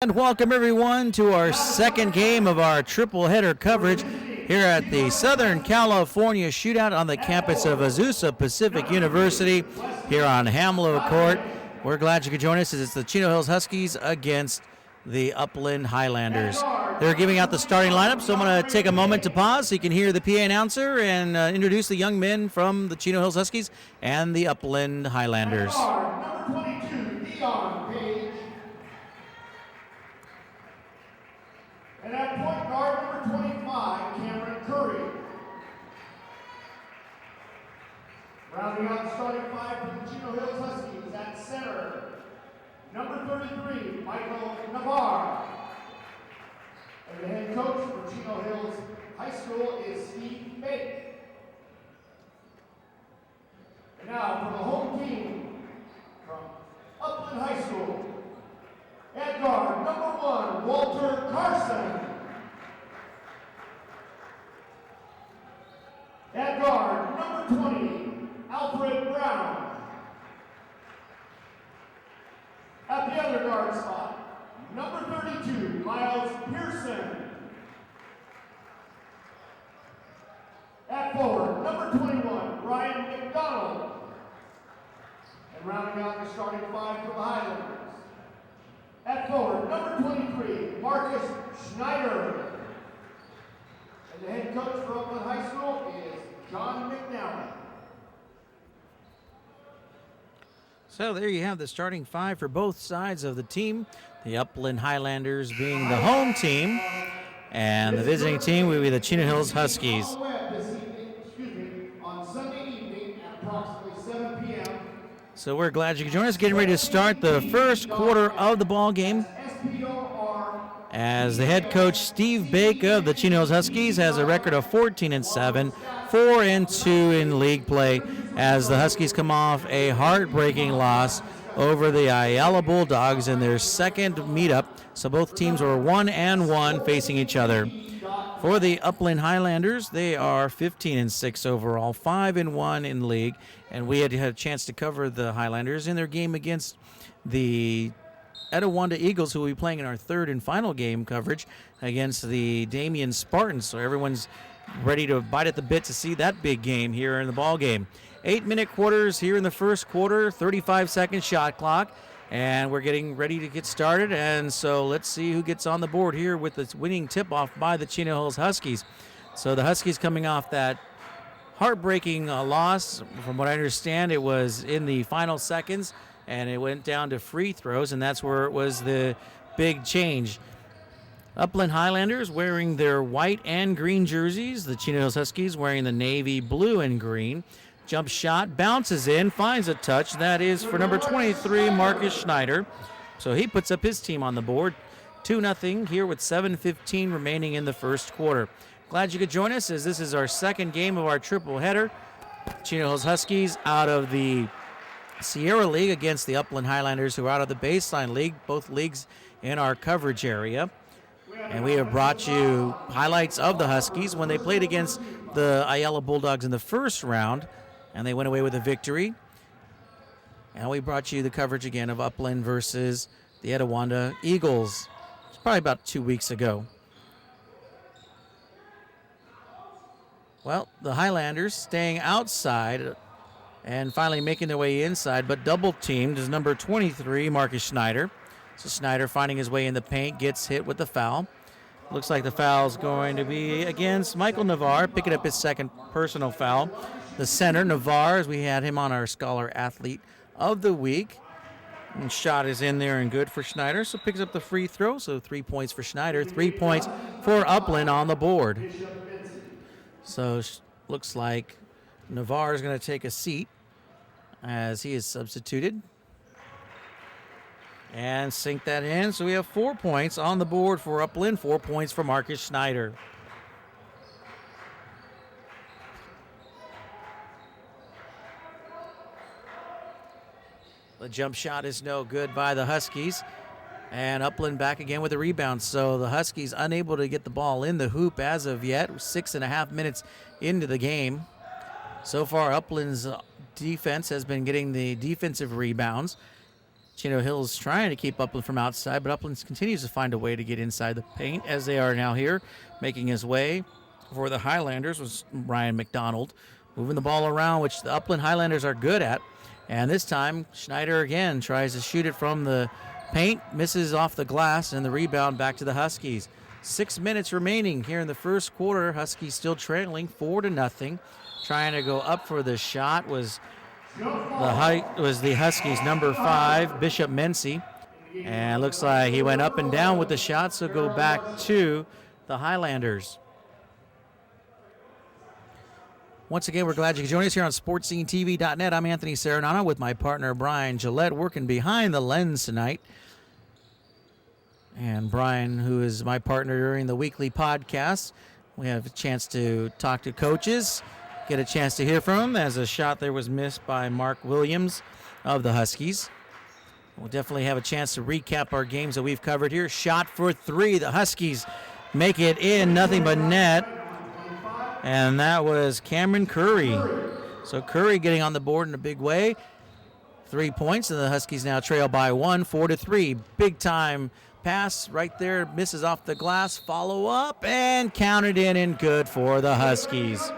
And welcome everyone to our second game of our triple header coverage here at the Southern California Shootout on the campus of Azuza Pacific University here on Hamlo Court. We're glad you could join us as it's the Chino Hills Huskies against the Upland Highlanders. They're giving out the starting lineup, so I'm going to take a moment to pause so you can hear the PA announcer and introduce the young men from the Chino Hills Huskies and the Upland Highlanders. Number 22, Dion Page. And at point guard, number 25, Cameron Curry. Rounding out the starting five for the Chino Hills Huskies at center, number 33, Michael Navarre. And the head coach for Chino Hills High School is Steve Bake. And now for the home team from Upland High School. At guard, number 1, Walter Carson. At guard, number 20, Alfred Brown. At the other guard spot, number 32, Miles Pearson. At forward, number 21, Ryan McDonald. And rounding out the starting five for the Highlanders. At forward, number 23, Marcus Schneider. And the head coach for Upland High School is John McNally. So there you have the starting five for both sides of the team. The Upland Highlanders being the home team, and the visiting team will be the Chino Hills Huskies. On Sunday evening at approximately 7 p.m. So we're glad you could join us. Getting ready to start the first quarter of the ball game, as the head coach Steve Bake of the Chino Hills Huskies has a record of 14-7, 4-2 in league play, as the Huskies come off a heartbreaking loss over the Ayala Bulldogs in their second meetup. So both teams were 1-1 facing each other. For the Upland Highlanders, they are 15-6 overall, 5-1 in league, and we had a chance to cover the Highlanders in their game against the Etiwanda Eagles, who will be playing in our third and final game coverage against the Damien Spartans. So everyone's ready to bite at the bit to see that big game here in the ball game. 8-minute quarters here in the first quarter, 35-second shot clock. And we're getting ready to get started, and so let's see who gets on the board here with the winning tip-off by the Chino Hills Huskies. So the Huskies coming off that heartbreaking loss. From what I understand, it was in the final seconds, and it went down to free throws, and that's where it was the big change. Upland Highlanders wearing their white and green jerseys. The Chino Hills Huskies wearing the navy blue and green. Jump shot, bounces in, finds a touch. That is for number 23, Marcus Schneider. So he puts up his team on the board. 2-0 here with 7:15 remaining in the first quarter. Glad you could join us, as this is our second game of our triple header. Chino Hills Huskies out of the Sierra League against the Upland Highlanders, who are out of the Baseline League, both leagues in our coverage area. And we have brought you highlights of the Huskies when they played against the Ayala Bulldogs in the first round, and they went away with a victory. And we brought you the coverage again of Upland versus the Etiwanda Eagles. It's probably about 2 weeks ago. Well, the Highlanders staying outside and finally making their way inside, but double teamed is number 23, Marcus Schneider. So Schneider finding his way in the paint, gets hit with the foul. Looks like the foul's going to be against Michael Navarre, picking up his second personal foul. The center, Navarre, as we had him on our Scholar Athlete of the Week. And shot is in there and good for Schneider, so picks up the free throw. So 3 points for Schneider, 3 points for Upland on the board. So looks like Navarre is going to take a seat as he is substituted. And sink that in. So we have 4 points on the board for Upland, 4 points for Marcus Schneider. The jump shot is no good by the Huskies. And Upland back again with a rebound. So the Huskies unable to get the ball in the hoop as of yet. 6.5 minutes into the game. So far, Upland's defense has been getting the defensive rebounds. Chino Hills trying to keep Upland from outside, but Upland continues to find a way to get inside the paint, as they are now here. Making his way for the Highlanders was Ryan McDonald, moving the ball around, which the Upland Highlanders are good at. And this time, Schneider again tries to shoot it from the paint, misses off the glass, and the rebound back to the Huskies. 6 minutes remaining here in the first quarter. Huskies still trailing 4-0. Trying to go up for the shot was the Huskies' number 5, Bishop Mency. And it looks like he went up and down with the shot, so go back to the Highlanders. Once again, we're glad you could join us here on Sportscenetv.net. I'm Anthony Serenano with my partner Brian Gillette, working behind the lens tonight. And Brian, who is my partner during the weekly podcast, we have a chance to talk to coaches, get a chance to hear from him, as a shot there was missed by Mark Williams of the Huskies. We'll definitely have a chance to recap our games that we've covered here. Shot for 3. The Huskies make it in, nothing but net. And that was Cameron Curry. So Curry getting on the board in a big way. 3 points, and the Huskies now trail by 1, 4-3. Big time pass right there, misses off the glass, follow up, and counted in and good for the Huskies.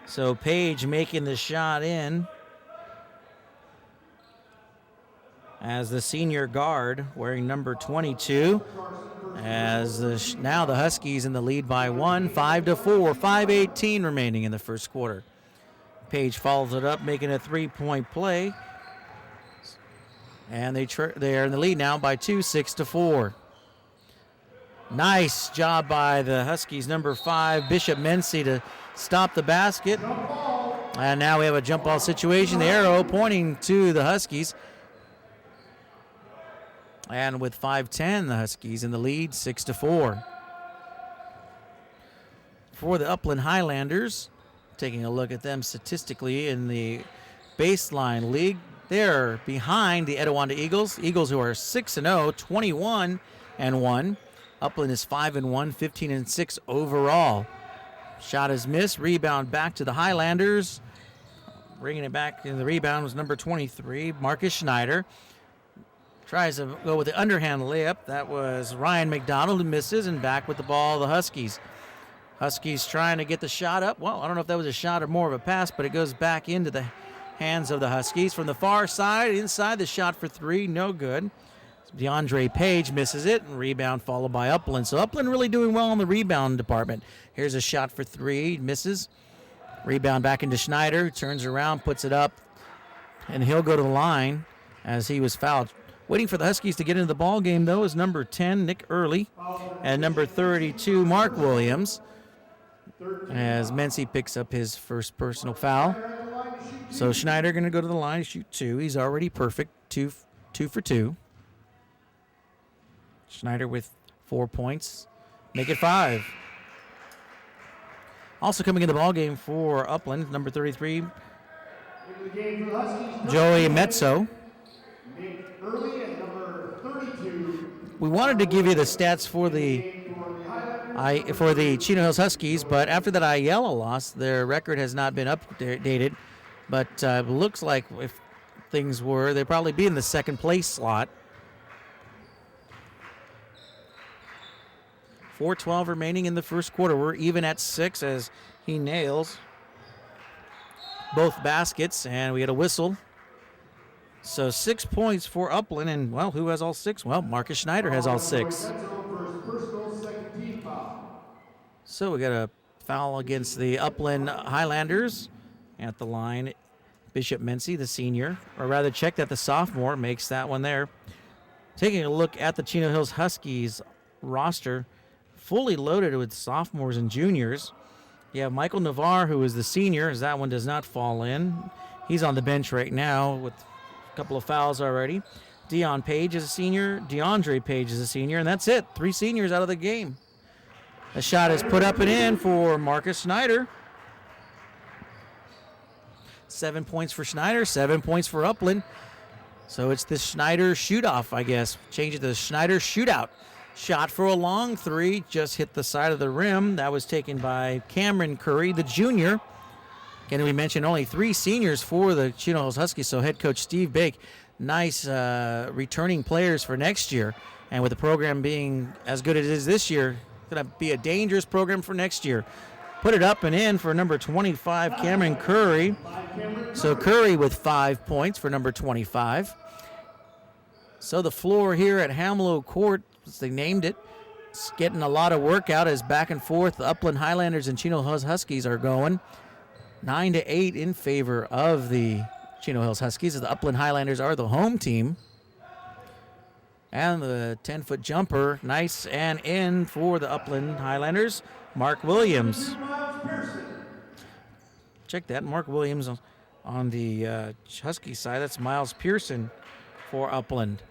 So Page making the shot in as the senior guard wearing number 22. Now the Huskies in the lead by 1, 5-4, 5:18 remaining in the first quarter. Page follows it up, making a 3-point play. And they are in the lead now by 2, 6-4. Nice job by the Huskies, number 5, Bishop Mency, to stop the basket. And now we have a jump ball situation. The arrow pointing to the Huskies. And with 5:10, the Huskies in the lead, 6-4. For the Upland Highlanders, taking a look at them statistically in the baseline league, they're behind the Etiwanda Eagles. Eagles, who are 6-0, 21-1. Upland is 5-1, 15-6 overall. Shot is missed. Rebound back to the Highlanders. Bringing it back in the rebound was number 23, Marcus Schneider. Tries to go with the underhand layup. That was Ryan McDonald, who misses, and back with the ball, the Huskies. Huskies trying to get the shot up. Well, I don't know if that was a shot or more of a pass, but it goes back into the hands of the Huskies. From the far side, inside, the shot for 3, no good. DeAndre Page misses it, and rebound followed by Upland. So Upland really doing well in the rebound department. Here's a shot for 3, misses. Rebound back into Schneider, who turns around, puts it up, and he'll go to the line as he was fouled. Waiting for the Huskies to get into the ball game, though, is number 10, Nick Early, and number 32, Mark Williams, as Mency picks up his first personal foul. So Schneider going to go to the line, shoot 2. He's already perfect, 2 for 2. Schneider with 4 points, make it 5. Also coming in the ball game for Upland, number 33, Joey Mezzo. We wanted to give you the stats for the Chino Hills Huskies, but after that Ayala loss, their record has not been updated. But looks like if things were, they'd probably be in the second place slot. 4:12 remaining in the first quarter. We're even at 6 as he nails both baskets, and we get a whistle. So 6 points for Upland, and, well, who has all 6? Well, Marcus Schneider has all 6. So we got a foul against the Upland Highlanders at the line. Bishop Mency, the senior, or rather check that the sophomore makes that one there. Taking a look at the Chino Hills Huskies roster, fully loaded with sophomores and juniors. You have Michael Navarre, who is the senior, as that one does not fall in. He's on the bench right now with a couple of fouls already. Deion Page is a senior. DeAndre Page is a senior, and that's it. 3 seniors out of the game. A shot is put up and in for Marcus Schneider. 7 points for Schneider, 7 points for Upland. So it's the Schneider shoot-off, I guess. Change it to the Schneider shootout. Shot for a long 3, just hit the side of the rim. That was taken by Cameron Curry, the junior. Again, we mentioned only 3 seniors for the Chino Hills Huskies, so head coach Steve Bake nice returning players for next year. And with the program being as good as it is this year, it's going to be a dangerous program for next year. Put it up and in for number 25, Cameron Curry. So Curry with 5 points for number 25. So the floor here at Hamlow Court, as they named it, it's getting a lot of work out as back and forth the Upland Highlanders and Chino Hills Huskies are going. 9-8 in favor of the Chino Hills Huskies, as the Upland Highlanders are the home team. And the 10-foot jumper, nice and in for the Upland Highlanders, Mark Williams. Check that, Mark Williams on the Husky side. That's Miles Pearson for Upland.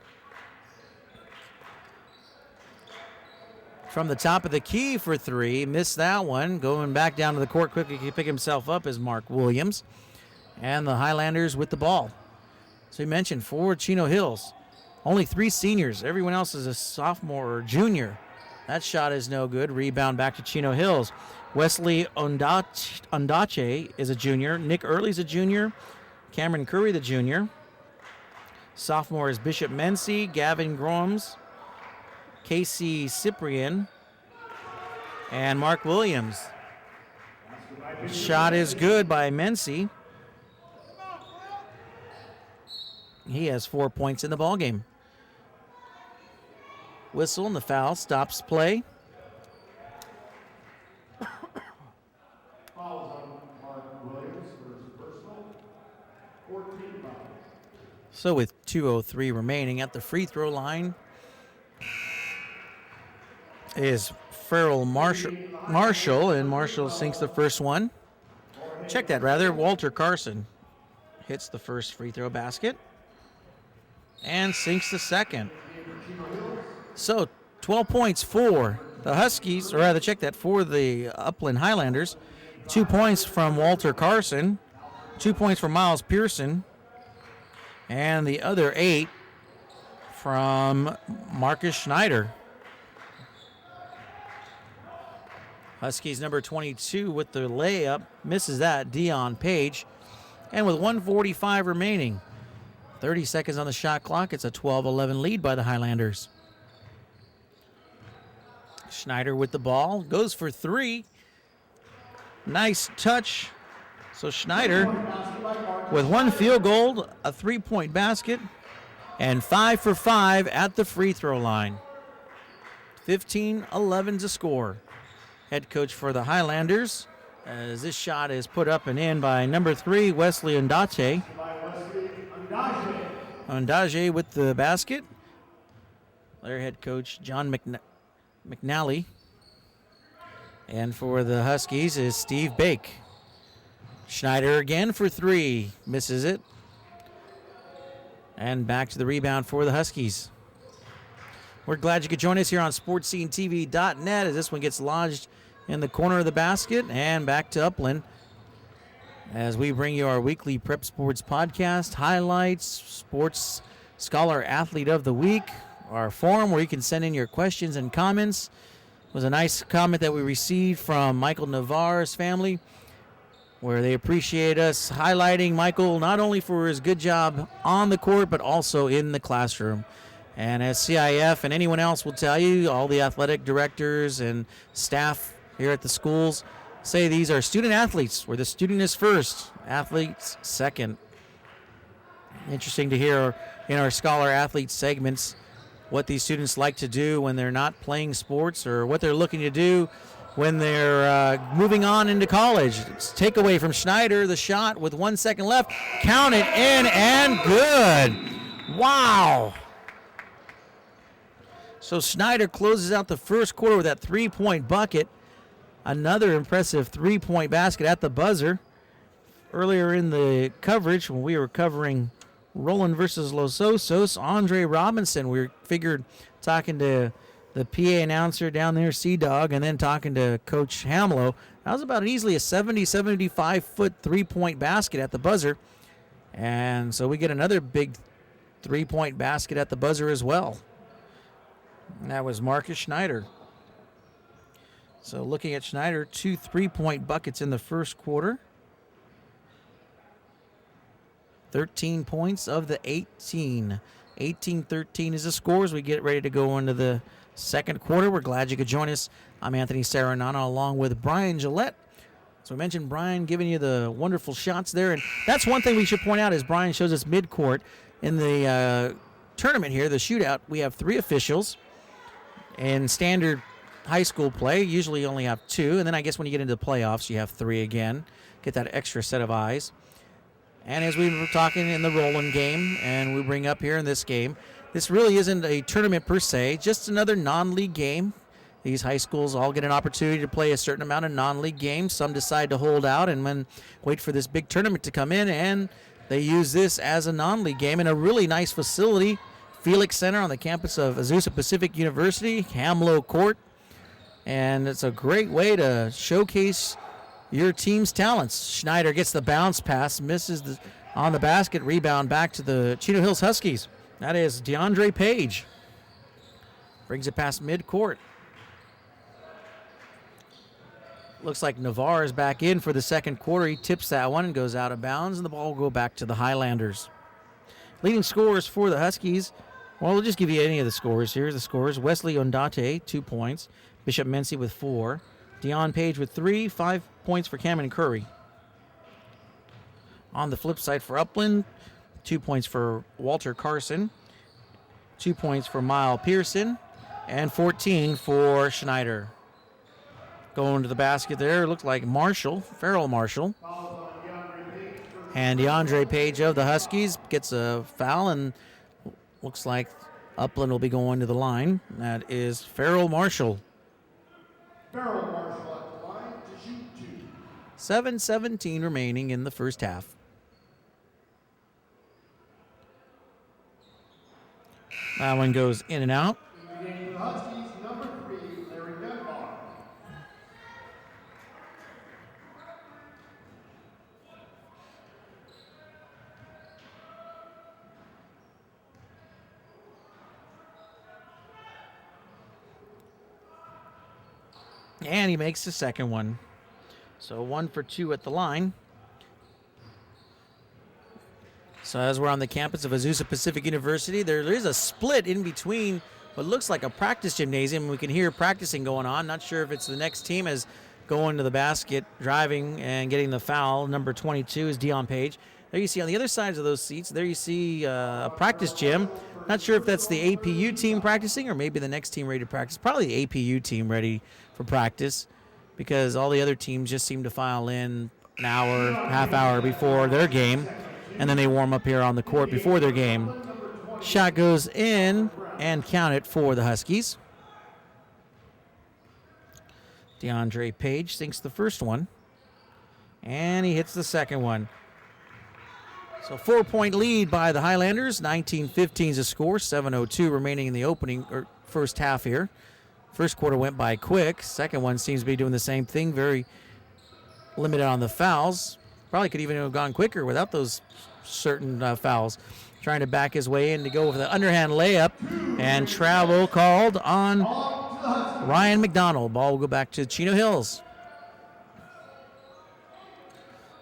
From the top of the key for three, missed that one. Going back down to the court quickly to pick himself up is Mark Williams. And the Highlanders with the ball. So we mentioned for Chino Hills, only 3 seniors. Everyone else is a sophomore or junior. That shot is no good. Rebound back to Chino Hills. Wesley Ondache is a junior. Nick Early's a junior. Cameron Curry, the junior. Sophomore is Bishop Mency, Gavin Groms, Casey Cyprian, and Mark Williams. Shot is good by Mency. He has 4 points in the ballgame. Whistle and the foul stops play. So with 2:03 remaining at the free throw line is Farrell Marshall, and Marshall sinks the first one. Check that, rather. Walter Carson hits the first free throw basket and sinks the second. So 12 points for the Huskies, or rather, check that, for the Upland Highlanders. 2 points from Walter Carson, 2 points from Miles Pearson, and the other 8 from Marcus Schneider. Huskies number 22 with the layup, misses that, Dion Page. And with 1:45 remaining, 30 seconds on the shot clock, it's a 12-11 lead by the Highlanders. Schneider with the ball, goes for 3. Nice touch. So Schneider with 1 field goal, a 3-point basket, and 5 for 5 at the free throw line. 15-11 to score. Head coach for the Highlanders, as this shot is put up and in by number 3, Wesley Ondache. Ondache with the basket. Their head coach, John McNally. And for the Huskies is Steve Bake. Schneider again for 3. Misses it. And back to the rebound for the Huskies. We're glad you could join us here on Sportscenetv.net as this one gets lodged in the corner of the basket. And back to Upland as we bring you our weekly Prep Sports podcast, highlights, Sports Scholar Athlete of the Week, our forum where you can send in your questions and comments. It was a nice comment that we received from Michael Navarre's family, where they appreciate us highlighting Michael not only for his good job on the court, but also in the classroom. And as CIF and anyone else will tell you, all the athletic directors and staff here at the schools say these are student athletes, where the student is first, athletes second. Interesting to hear in our Scholar Athlete segments what these students like to do when they're not playing sports, or what they're looking to do when they're moving on into college. It's takeaway from Schneider, the shot with 1 second left. Count it in and good. Wow. So Schneider closes out the first quarter with that 3-point bucket. Another impressive 3-point basket at the buzzer. Earlier in the coverage, when we were covering Roland versus Los Osos, Andre Robinson, we figured talking to the PA announcer down there, Sea-Dog, and then talking to Coach Hamlow. That was about easily a 75-foot 3-point basket at the buzzer. And so we get another big 3-point basket at the buzzer as well. And that was Marcus Schneider. So looking at Schneider, 2 3-point buckets in the first quarter. 13 points of the 18. 18-13 is the score as we get ready to go into the second quarter. We're glad you could join us. I'm Anthony Saranana along with Brian Gillette. So we mentioned Brian giving you the wonderful shots there. And that's one thing we should point out is Brian shows us midcourt. In the tournament here, the shootout, we have 3 officials. In standard high school play, usually you only have 2. And then I guess when you get into the playoffs, you have 3 again. Get that extra set of eyes. And as we were talking in the Roland game, and we bring up here in this game, this really isn't a tournament per se, just another non-league game. These high schools all get an opportunity to play a certain amount of non-league games. Some decide to hold out and then wait for this big tournament to come in, and they use this as a non-league game in a really nice facility, Felix Center on the campus of Azusa Pacific University, Hamlow Court. And it's a great way to showcase your team's talents. Schneider gets the bounce pass, misses on the basket, rebound back to the Chino Hills Huskies. That is DeAndre Page. Brings it past midcourt. Looks like Navarre is back in for the second quarter. He tips that one and goes out of bounds, and the ball will go back to the Highlanders. Leading scorers for the Huskies, well, we'll just give you any of the scores here. The scores, Wesley Ondate, 2 points. Bishop Mency with 4. Deion Page with 3, 5 points for Cameron Curry. On the flip side for Upland, 2 points for Walter Carson, 2 points for Mile Pearson, and 14 for Schneider. Going to the basket there, looks like Farrell Marshall. And DeAndre Page of the Huskies gets a foul, and looks like Upland will be going to the line. That is Farrell Marshall. Farrell Marshall at the line to shoot 2. 7:17 remaining in the first half. That one goes in and out. In the game for the Huskies, number 3, Larry Dunbar. And he makes the second one. So 1 for 2 at the line. So as we're on the campus of Azusa Pacific University, there is a split in between what looks like a practice gymnasium. We can hear practicing going on. Not sure if it's the next team as going to the basket, driving and getting the foul. Number 22 is Deion Page. There you see on the other sides of those seats, there you see a practice gym. Not sure if that's the APU team practicing or maybe the next team ready to practice. Probably the APU team ready for practice because all the other teams just seem to file in an hour, half hour before their game, and then they warm up here on the court before their game. Shot goes in and count it for the Huskies. DeAndre Page sinks the first one, and he hits the second one. So 4-point lead by the Highlanders. 19-15 is the score. 7:02 remaining in the opening or first half here. First quarter went by quick. Second one seems to be doing the same thing. Very limited on the fouls. Probably could even have gone quicker without those certain fouls. Trying to back his way in to go with the underhand layup. And travel called on Ryan McDonald. Ball will go back to Chino Hills.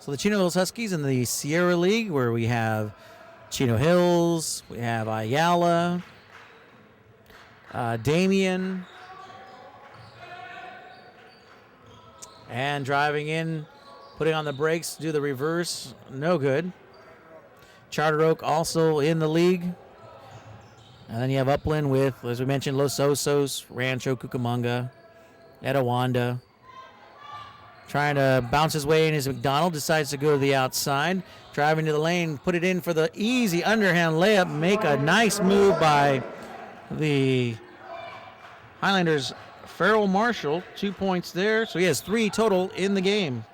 So the Chino Hills Huskies in the Sierra League, where we have Chino Hills, we have Ayala, Damien, and driving in, putting on the brakes, do the reverse, no good. Charter Oak also in the league. And then you have Upland with, as we mentioned, Los Osos, Rancho Cucamonga, Etowanda. Trying to bounce his way in as McDonald decides to go to the outside. Driving to the lane, put it in for the easy underhand layup. Make a nice move by the Highlanders' Farrell Marshall. 2 points there. So he has 3 total in the game.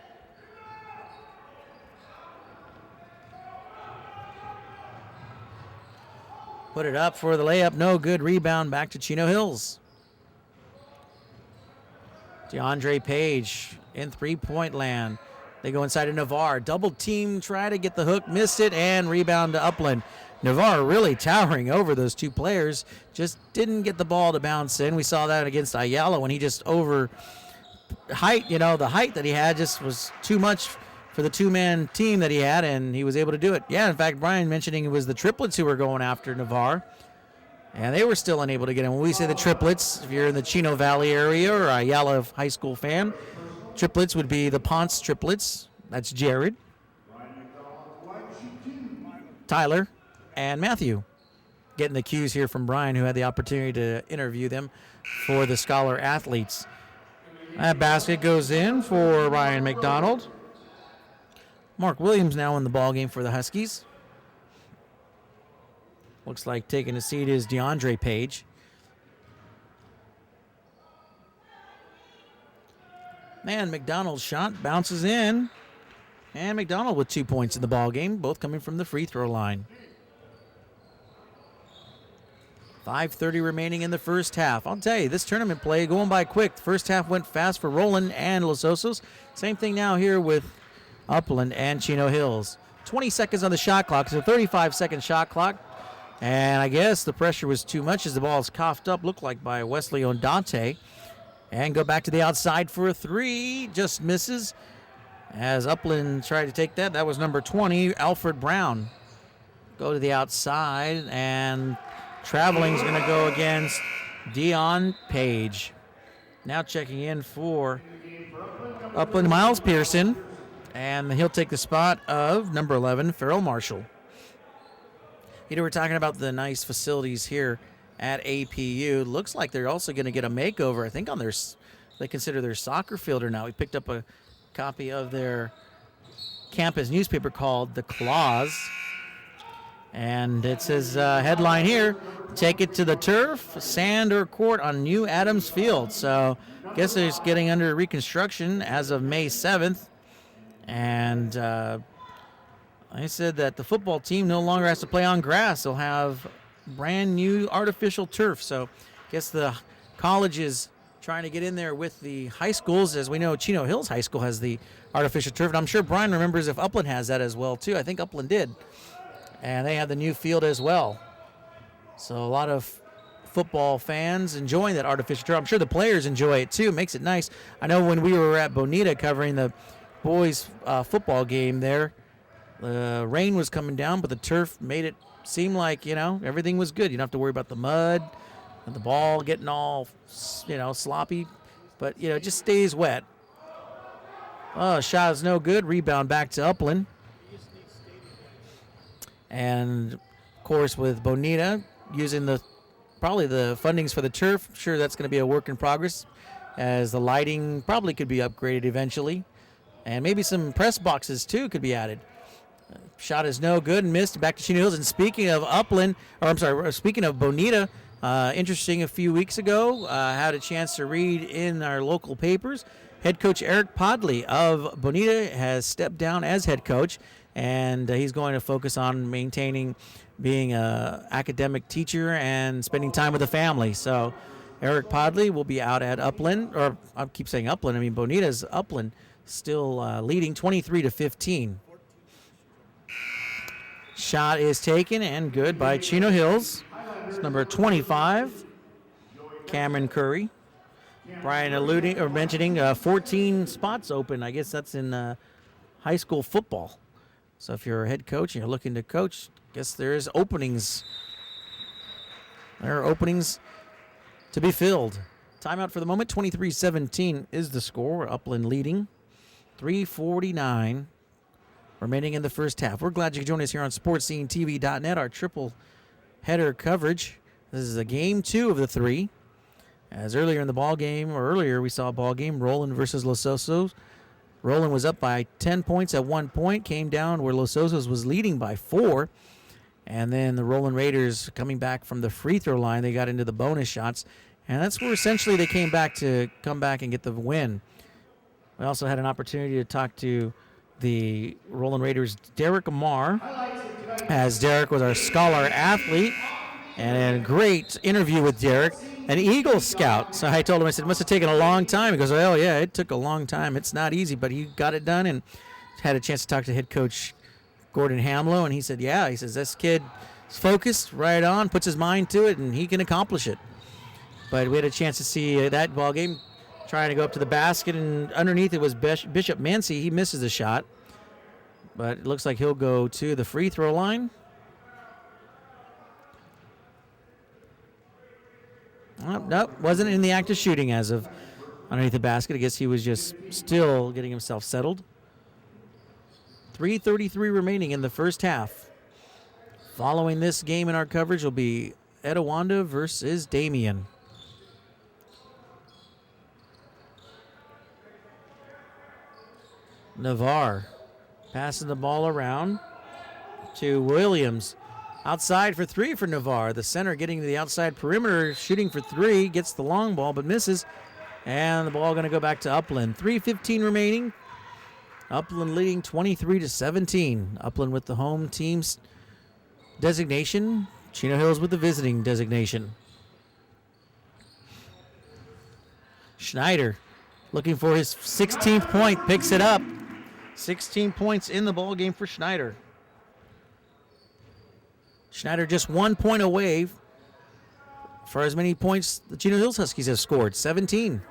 Put it up for the layup. No good. Rebound back to Chino Hills. DeAndre Page in 3-point land. They go inside to Navarre. Double team, try to get the hook, miss it, and rebound to Upland. Navarre really towering over those 2 players. Just didn't get the ball to bounce in. We saw that against Ayala when he just over height, the height that he had just was too much for the two-man team that he had, and he was able to do it. Yeah, in fact, Brian mentioning it was the triplets who were going after Navarre, and they were still unable to get him. When we say the triplets, if you're in the Chino Valley area or a Ayala High School fan, triplets would be the Ponce triplets. That's Jared, Tyler, and Matthew. Getting the cues here from Brian, who had the opportunity to interview them for the Scholar Athletes. That basket goes in for Ryan McDonald. Mark Williams now in the ballgame for the Huskies. Looks like taking a seat is DeAndre Page. And McDonald's shot bounces in. And McDonald with 2 points in the ballgame, both coming from the free throw line. 5:30 remaining in the first half. I'll tell you, this tournament play going by quick. The first half went fast for Roland and Los Osos. Same thing now here with Upland and Chino Hills. 20 seconds on the shot clock. It's a 35-second shot clock. And I guess the pressure was too much as the ball is coughed up, looked like by Wesley Ondante. And go back to the outside for a three. Just misses as Upland tried to take that. That was number 20, Alfred Brown. Go to the outside, and traveling is going to go against Dion Page. Now checking in for Upland, Miles Pearson, and he'll take the spot of number 11, Farrell Marshall. You know, we're talking about the nice facilities here at APU. Looks like they're also going to get a makeover, I think, on their, they consider their soccer field now. We picked up a copy of their campus newspaper called The Claws. And it says headline here, take it to the turf, sand or court on New Adams Field. So I guess it's getting under reconstruction as of May 7th. And I said that the football team no longer has to play on grass. They'll have brand new artificial turf. So I guess the college is trying to get in there with the high schools. As we know, Chino Hills High School has the artificial turf. And I'm sure Brian remembers if Upland has that as well, too. I think Upland did. And they have the new field as well. So a lot of football fans enjoying that artificial turf. I'm sure the players enjoy it too. It makes it nice. I know when we were at Bonita covering the boys football game there, the rain was coming down, but the turf made it seem like, you know, everything was good. You don't have to worry about the mud and the ball getting all, you know, sloppy. But, you know, it just stays wet. Oh, shot is no good. Rebound back to Upland. And, of course, with Bonita using probably the fundings for the turf, I'm sure that's going to be a work in progress, as the lighting probably could be upgraded eventually. And maybe some press boxes, too, could be added. Shot is no good and missed. Back to Chino Hills. And speaking of speaking of Bonita, interesting, a few weeks ago, had a chance to read in our local papers, head coach Eric Podley of Bonita has stepped down as head coach. And he's going to focus on being an academic teacher and spending time with the family. So Eric Podley will be out at Upland, or I keep saying Upland, I mean Bonita's Upland, still leading 23-15. Shot is taken and good by Chino Hills. It's number 25, Cameron Curry. Brian mentioning 14 spots open. I guess that's in high school football. So if you're a head coach and you're looking to coach, I guess there's openings. There are openings to be filled. Timeout for the moment. 23-17 is the score. Upland leading. 3:49 remaining in the first half. We're glad you could join us here on Sportscenetv.net, our triple header coverage. This is a game 2 of the 3. As earlier in the ball game, or earlier we saw a ball game, Roland versus Los Osos. Roland was up by 10 points at one point, came down where Los Osos was leading by 4. And then the Roland Raiders coming back from the free throw line, they got into the bonus shots. And that's where essentially they come back and get the win. We also had an opportunity to talk to the Roland Raiders' Derek Amar, as Derek was our scholar athlete. And a great interview with Derek, an Eagle Scout. So I told him, I said, it must have taken a long time. He goes, oh, yeah, it took a long time. It's not easy, but he got it done, and had a chance to talk to head coach Gordon Hamlow, and he said, yeah, he says, this kid is focused, right on, puts his mind to it, and he can accomplish it. But we had a chance to see that ball game, trying to go up to the basket, and underneath it was Bishop Mancy. He misses the shot. but it looks like he'll go to the free throw line. Nope, wasn't in the act of shooting as of underneath the basket. I guess he was just still getting himself settled. 3:33 remaining in the first half. Following this game in our coverage will be Etowanda versus Damien. Navarre passing the ball around to Williams. Outside for three for Navarre. The center getting to the outside perimeter, shooting for three, gets the long ball but misses. And the ball going to go back to Upland. 3:15 remaining. Upland leading 23-17. Upland with the home team's designation. Chino Hills with the visiting designation. Schneider looking for his 16th point, picks it up. 16 points in the ball game for Schneider. Schneider just 1 point away for as many points the Chino Hills Huskies have scored, 17.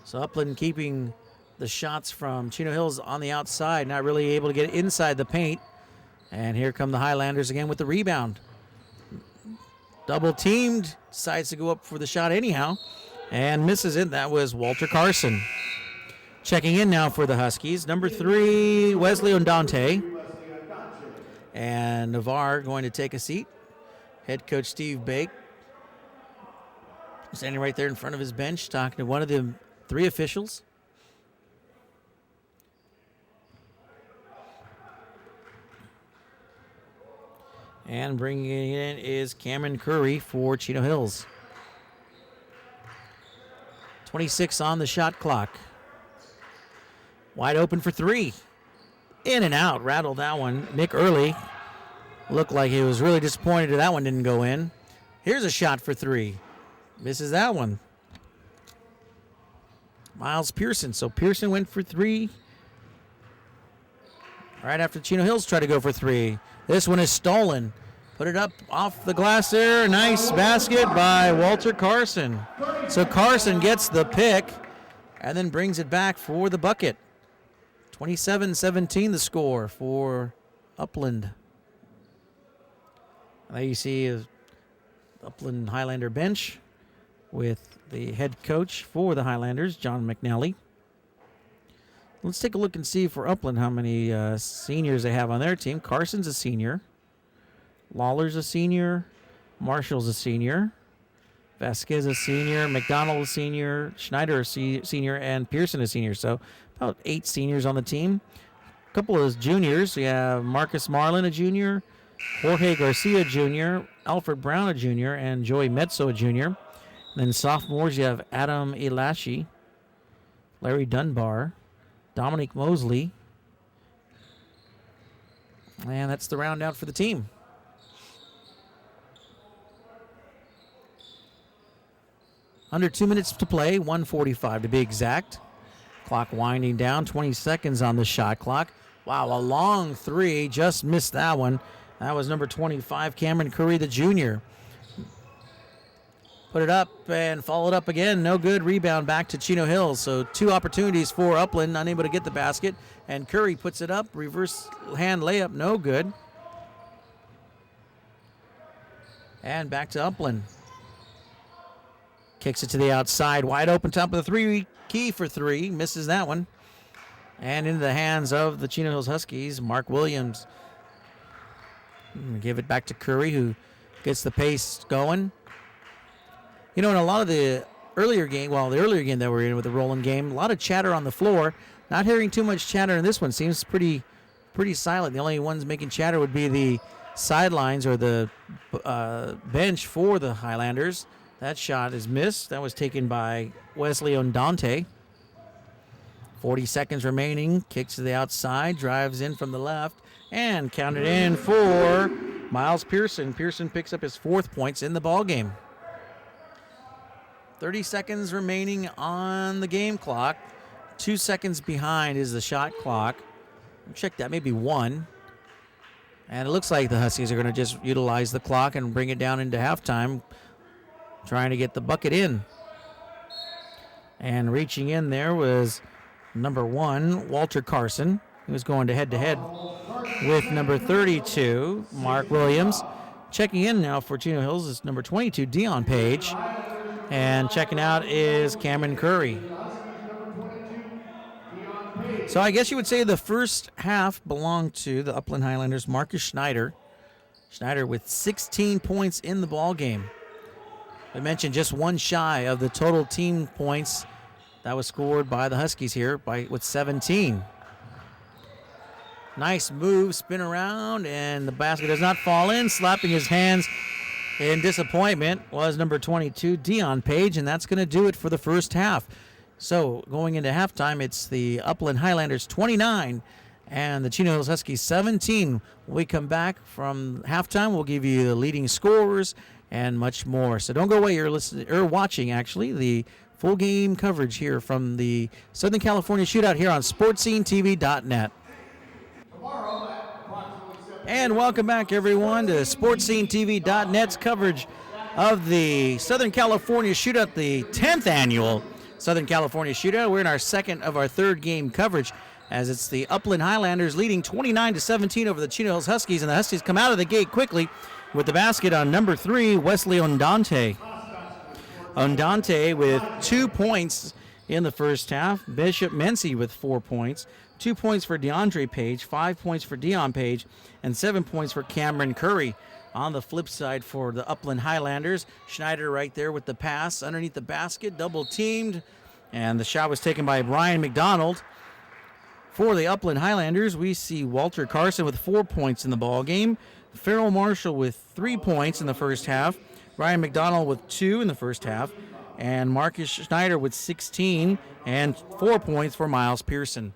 So Upland keeping the shots from Chino Hills on the outside, not really able to get inside the paint. And here come the Highlanders again with the rebound. Double teamed, decides to go up for the shot anyhow, and misses it. That was Walter Carson. Checking in now for the Huskies, number 3, Wesley Ondante. And Navarre going to take a seat. Head coach Steve Bake standing right there in front of his bench, talking to one of the 3 officials. And bringing it in is Cameron Curry for Chino Hills. 26 on the shot clock. Wide open for 3. In and out, rattled that one. Nick Early looked like he was really disappointed that one didn't go in. Here's a shot for 3. Misses that one. Miles Pearson. So Pearson went for 3. Right after Chino Hills tried to go for 3. This one is stolen. Put it up off the glass there. Nice basket by Walter Carson. So Carson gets the pick and then brings it back for the bucket. 27-17 the score for Upland. There you see Upland Highlander bench with the head coach for the Highlanders, John McNally. Let's take a look and see for Upland how many seniors they have on their team. Carson's a senior. Lawler's a senior. Marshall's a senior. Vasquez a senior. McDonald a senior. Schneider a senior. And Pearson a senior. So about 8 seniors on the team. A couple of juniors. We have Marcus Marlin, a junior. Jorge Garcia, junior. Alfred Brown, a junior. And Joey Metzo, a junior. And then sophomores, you have Adam Elashi. Larry Dunbar. Dominic Mosley. And that's the round out for the team. Under 2 minutes to play, 1:45 to be exact. Clock winding down, 20 seconds on the shot clock. Wow, a long 3, just missed that one. That was number 25, Cameron Curry, the junior. Put it up and followed up again. No good. Rebound back to Chino Hills. So 2 opportunities for Upland, unable to get the basket. And Curry puts it up. Reverse hand layup, no good. And back to Upland. Kicks it to the outside. Wide open top of the 3. Key for 3. Misses that one. And into the hands of the Chino Hills Huskies, Mark Williams. Give it back to Curry, who gets the pace going. You know, in a lot of the earlier game that we're in with the rolling game, a lot of chatter on the floor. Not hearing too much chatter in this one. Seems pretty silent. The only ones making chatter would be the sidelines or the bench for the Highlanders. That shot is missed. That was taken by Wesley Ondante. 40 seconds remaining. Kicks to the outside. Drives in from the left. And counted in for Miles Pearson. Pearson picks up his 4th points in the ballgame. 30 seconds remaining on the game clock. 2 seconds behind is the shot clock. Check that, maybe 1. And it looks like the Huskies are going to just utilize the clock and bring it down into halftime, trying to get the bucket in. And reaching in there was number 1, Walter Carson. He was going to head-to-head with number 32, Mark Williams. Checking in now for Chino Hills is number 22, Dion Page. And checking out is Cameron Curry. So I guess you would say the first half belonged to the Upland Highlanders' Marcus Schneider. Schneider with 16 points in the ball game. I mentioned just one shy of the total team points that was scored by the Huskies here with 17. Nice move, spin around, and the basket does not fall in. Slapping his hands in disappointment was number 22, Dion Page, and that's going to do it for the first half. So going into halftime, it's the Upland Highlanders 29 and the Chino Hills Huskies 17. When we come back from halftime, we'll give you the leading scorers and much more. So don't go away. You're watching, actually, the full game coverage here from the Southern California Shootout here on Sportscenetv.net. And welcome back, everyone, to Sportscenetv.net's coverage of the Southern California Shootout, the 10th annual Southern California Shootout. We're in our second of our third game coverage, as it's the Upland Highlanders leading 29-17 over the Chino Hills Huskies, and the Huskies come out of the gate quickly with the basket on number 3, Wesley Ondante. Ondante with 2 points in the first half. Bishop Mency with 4 points. 2 points for DeAndre Page, 5 points for Dion Page, and 7 points for Cameron Curry. On the flip side for the Upland Highlanders, Schneider right there with the pass underneath the basket, double teamed, and the shot was taken by Brian McDonald. For the Upland Highlanders, we see Walter Carson with 4 points in the ball game, Farrell Marshall with 3 points in the first half, Brian McDonald with 2 in the first half, and Marcus Schneider with 16 and 4 points for Miles Pearson.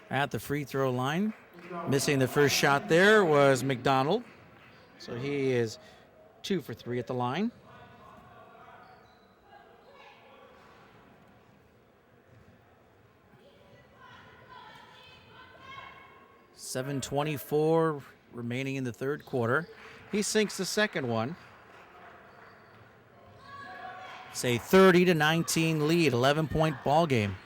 At the free throw line, missing the first shot there was McDonald. So he is 2 for 3 at the line. .724 remaining in the third quarter. He sinks the second one. It's a 30-19 lead, 11-point ball game.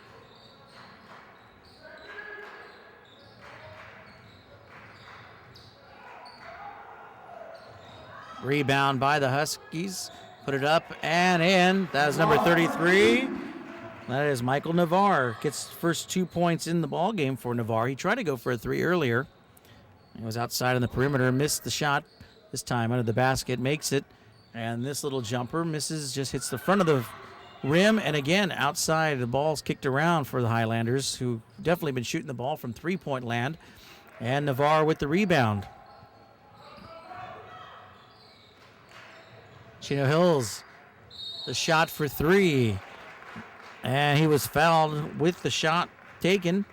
Rebound by the Huskies. Put it up and in. That is number 33. That is Michael Navarre. Gets first 2 points in the ball game for Navarre. He tried to go for a 3 earlier. He was outside on the perimeter, missed the shot this time under the basket, makes it. And this little jumper misses, just hits the front of the rim. And again, outside, the ball's kicked around for the Highlanders, who definitely been shooting the ball from three-point land. And Navarre with the rebound. Chino Hills, the shot for 3. And he was fouled with the shot taken.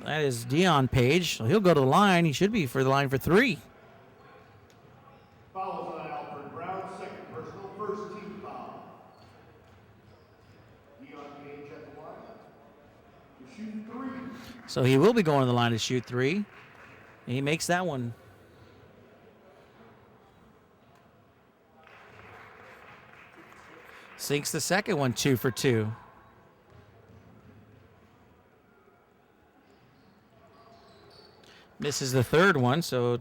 That is Dion Page. So he'll go to the line. He should be for the line for 3. Fouls on Alfred Brown, second personal, first team foul. Dion Page at the line to shoot 3. So he will be going to the line to shoot 3. He makes that one. Sinks the second one, 2 for 2. Misses the third one, so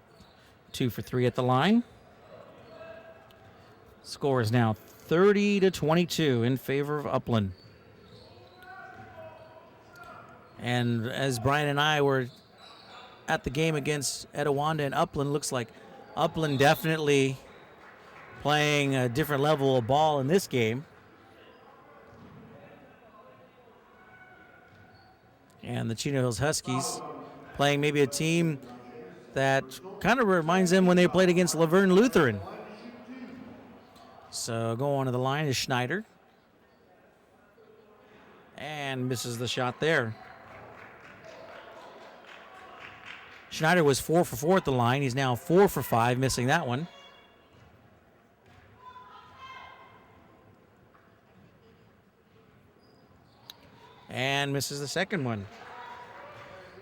2 for 3 at the line. Score is now 30-22 in favor of Upland. And as Brian and I were at the game against Etiwanda and Upland, looks like Upland definitely playing a different level of ball in this game. And the Chino Hills Huskies playing maybe a team that kind of reminds them when they played against Laverne Lutheran. So going to the line is Schneider. And misses the shot there. Schneider was 4 for 4 at the line. He's now 4 for 5, missing that one. And misses the second one.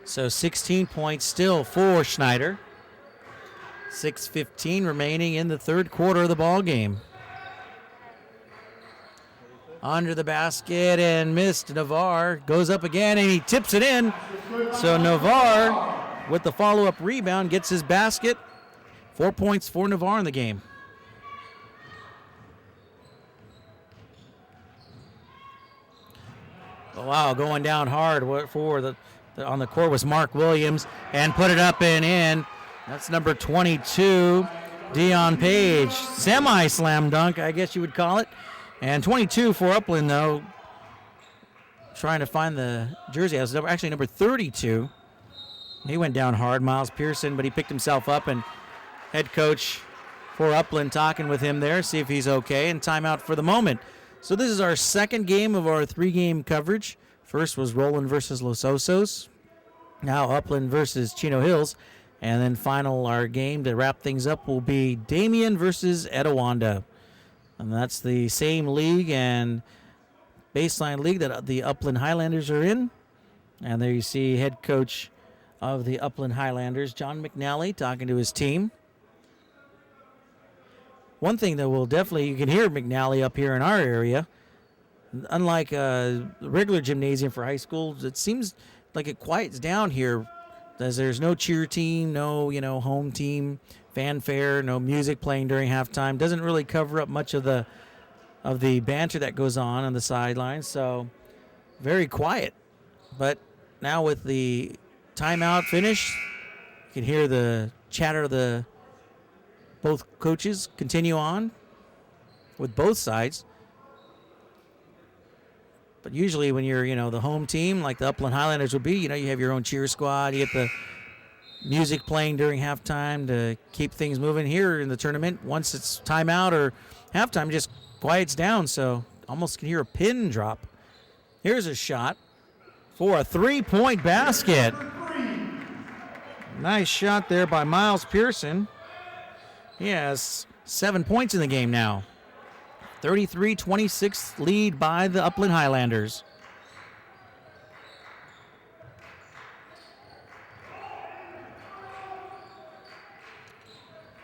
So 16 points still for Schneider. 6:15 remaining in the third quarter of the ball game. under the basket and missed. Navarre goes up again and he tips it in. So Navarre, with the follow-up rebound, gets his basket. 4 points for Navarre in the game. Oh, wow, going down hard for on the court was Mark Williams and put it up and in. That's number 22, Dion Page. Semi-slam dunk, I guess you would call it. And 22 for Upland, though. Trying to find the jersey. That was actually number 32. He went down hard, Miles Pearson, but he picked himself up, and head coach for Upland talking with him there, see if he's okay, and timeout for the moment. So this is our second game of our 3-game coverage. First was Roland versus Los Osos. Now Upland versus Chino Hills. And then our game to wrap things up will be Damien versus Etiwanda. And that's the same league and baseline league that the Upland Highlanders are in. And there you see head coach of the Upland Highlanders, John McNally, talking to his team. One thing that you can hear McNally up here in our area. Unlike a regular gymnasium for high schools, it seems like it quiets down here, as there's no cheer team, no home team fanfare, no music playing during halftime. Doesn't really cover up much of the banter that goes on the sidelines. So very quiet. But now with the timeout finished, you can hear the chatter of both coaches continue on with both sides. But usually when you're, the home team, like the Upland Highlanders would be, you have your own cheer squad. You get the music playing during halftime to keep things moving. Here in the tournament, once it's timeout or halftime, just quiets down. So almost can hear a pin drop. Here's a shot for a 3-point basket. Nice shot there by Miles Pearson. He has 7 points in the game now. 33-26 lead by the Upland Highlanders.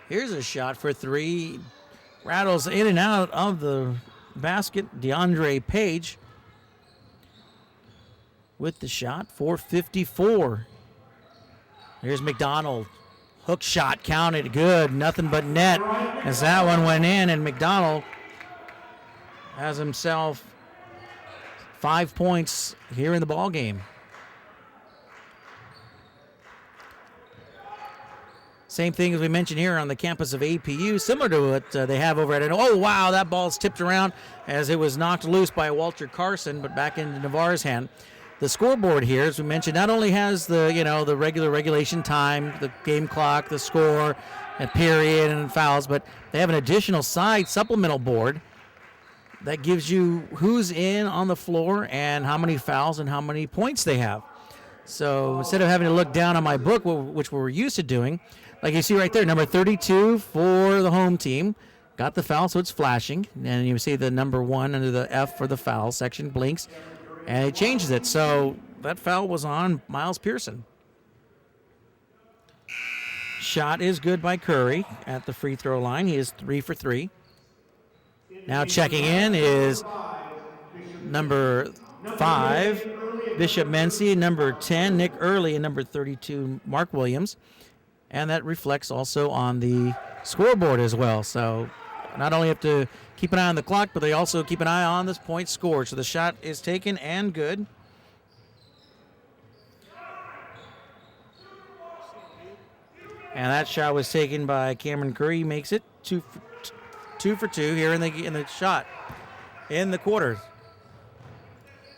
Here's a shot for 3. Rattles in and out of the basket. DeAndre Page with the shot for 54. Here's McDonald. Hook shot counted good. Nothing but net as that one went in, and McDonald has himself 5 points here in the ball game. Same thing as we mentioned here on the campus of APU, similar to what they have over at. Oh wow, that ball's tipped around as it was knocked loose by Walter Carson, but back into Navarre's hand. The scoreboard here, as we mentioned, not only has the regulation time, the game clock, the score, a period, and fouls, but they have an additional side supplemental board that gives you who's in on the floor and how many fouls and how many points they have. So instead of having to look down on my book, which we're used to doing, like you see right there, number 32 for the home team got the foul, so it's flashing. And you see the number 1 under the F for the foul section blinks, and it changes it. So that foul was on Miles Pearson. Shot is good by Curry at the free throw line. He is 3 for 3. Now checking in is number 5, Bishop Mency, number 10, Nick Early, and number 32, Mark Williams. And that reflects also on the scoreboard as well. So not only have to keep an eye on the clock, but they also keep an eye on this point scored. So the shot is taken and good. And that shot was taken by Cameron Curry. He makes it 2 for 2 here in the shot in the quarter.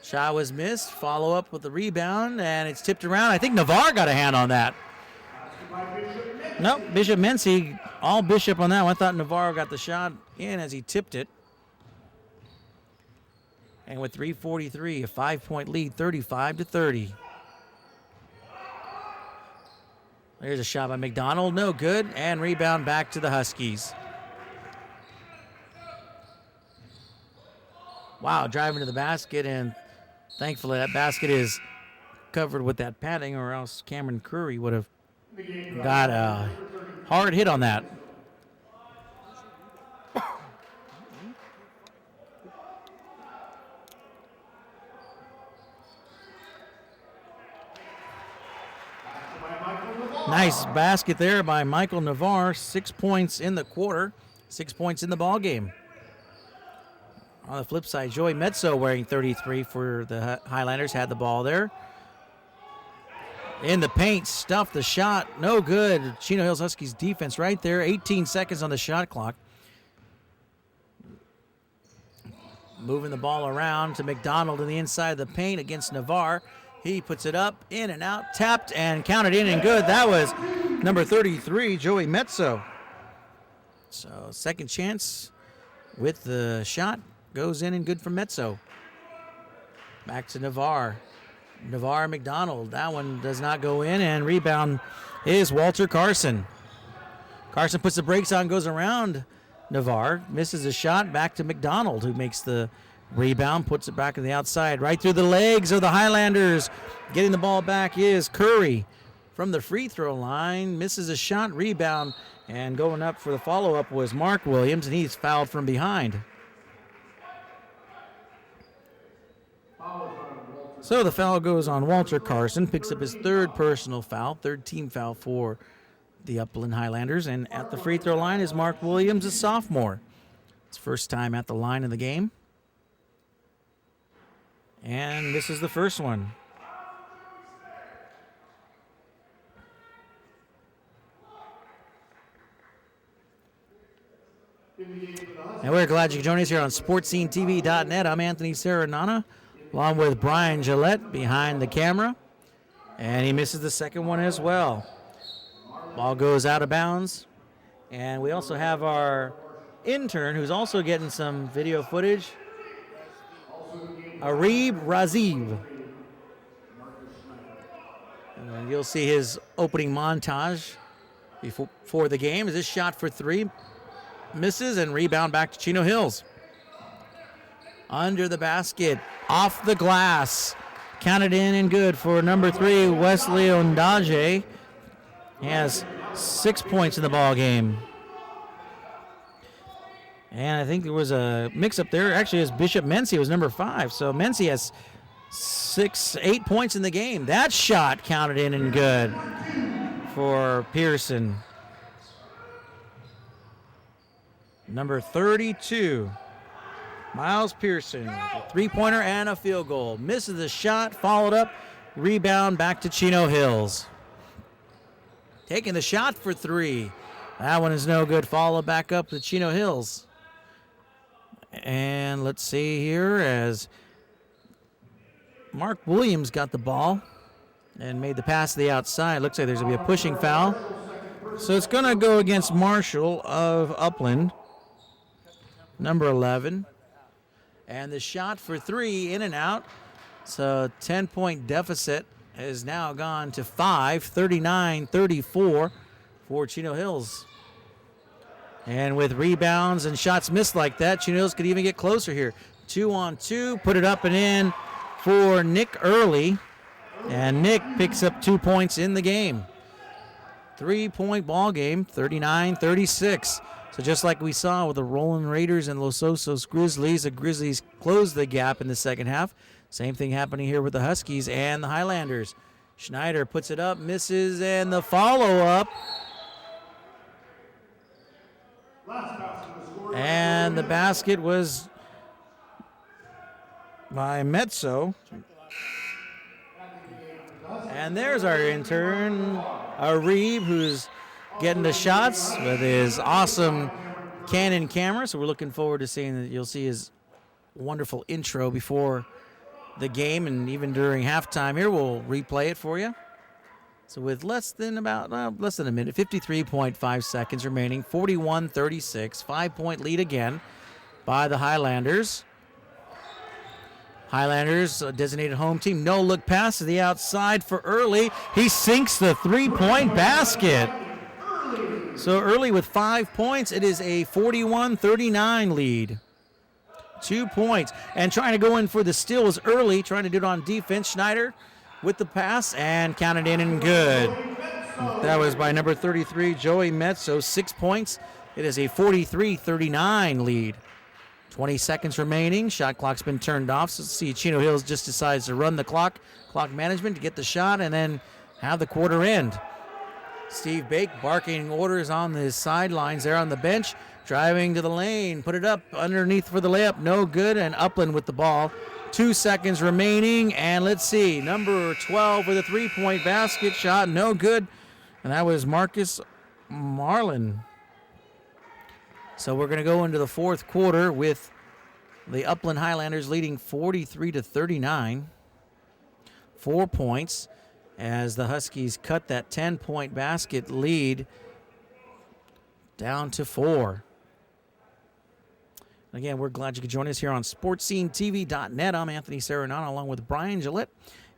Shot was missed. Follow up with the rebound, and it's tipped around. I think Navarre got a hand on that. Nope, Bishop Mency, all Bishop on that one. I thought Navarre got the shot in as he tipped it. And with 3:43, a 5-point lead, 35-30. There's a shot by McDonald, no good, and rebound back to the Huskies. Wow, driving to the basket, and thankfully that basket is covered with that padding, or else Cameron Curry would have got a hard hit on that. Nice basket there by Michael Navarre. 6 points in the quarter, 6 points in the ball game. On the flip side, Joey Metso wearing 33 for the Highlanders had the ball there. In the paint, stuffed the shot, no good. Chino Hills Huskies defense right there, 18 seconds on the shot clock. Moving the ball around to McDonald in the inside of the paint against Navarre. He puts it up, in and out, tapped and counted in and good. That was number 33, Joey Metso. So second chance with the shot goes in and good for Metso. Back to Navarre. Navarre McDonald. That one does not go in, and rebound is Walter Carson. Carson puts the brakes on, goes around Navarre, misses a shot, back to McDonald, who makes the rebound, puts it back on the outside, right through the legs of the Highlanders. Getting the ball back is Curry from the free throw line, misses a shot, rebound, and going up for the follow-up was Mark Williams, and he's fouled from behind. So the foul goes on Walter Carson, picks up his third personal foul, third team foul for the Upland Highlanders, and at the free throw line is Mark Williams, a sophomore. It's first time at the line in the game. And this is the first one. And we're glad you can join us here on Sportscenetv.net. I'm Anthony Serenana, along with Brian Gillette behind the camera. And he misses the second one as well. Ball goes out of bounds. And we also have our intern who's also getting some video footage. Arib Raziv. And you'll see his opening montage before the game. Is this shot for three? Misses, and rebound back to Chino Hills. Under the basket, off the glass. Counted in and good for number 3, Wesley Ondaje. He has 6 points in the ball game. And I think there was a mix-up there. Actually, it was Bishop Mency was number 5. So Mency has 8 points in the game. That shot counted in and good for Pearson. Number 32, Miles Pearson, a three-pointer and a field goal. Misses the shot, followed up, rebound back to Chino Hills. Taking the shot for 3. That one is no good. Follow back up to Chino Hills. And let's see here as Mark Williams got the ball and made the pass to the outside. Looks like there's going to be a pushing foul. So it's going to go against Marshall of Upland, number 11. And the shot for 3, in and out. So 10-point deficit has now gone to 5, 39-34 for Chino Hills. And with rebounds and shots missed like that, Chino Hills could even get closer here. 2-on-2, put it up and in for Nick Early. And Nick picks up 2 points in the game. 3-point ball game, 39-36. So just like we saw with the Roland Raiders and Los Osos Grizzlies, the Grizzlies closed the gap in the second half. Same thing happening here with the Huskies and the Highlanders. Schneider puts it up, misses, and the follow-up. And the basket was by Metso. And there's our intern, Arib, who's getting the shots with his awesome Canon camera. So we're looking forward to seeing that. You'll see his wonderful intro before the game and even during halftime here. We'll replay it for you. So with less than a minute, 53.5 seconds remaining, 41-36, 5-point lead again by the Highlanders. Highlanders, designated home team, no look pass to the outside for Early. He sinks the 3-point basket. So Early with 5 points. It is a 41-39 lead. 2 points. And trying to go in for the steal was Early, trying to do it on defense. Schneider with the pass and counted in and good. That was by number 33, Joey Metso, 6 points. It is a 43-39 lead. 20 seconds remaining. Shot clock's been turned off. So let's see, Chino Hills just decides to run the clock management to get the shot and then have the quarter end. Steve Bake barking orders on the sidelines there on the bench. Driving to the lane, put it up underneath for the layup, no good, and Upland with the ball. 2 seconds remaining, and let's see, number 12 with a three-point basket shot, no good, and that was Marcus Marlin. So we're going to go into the fourth quarter with the Upland Highlanders leading 43-39. 4 points as the Huskies cut that 10-point basket lead down to 4. Again, we're glad you could join us here on Sportscenetv.net. I'm Anthony Serenano along with Brian Gillette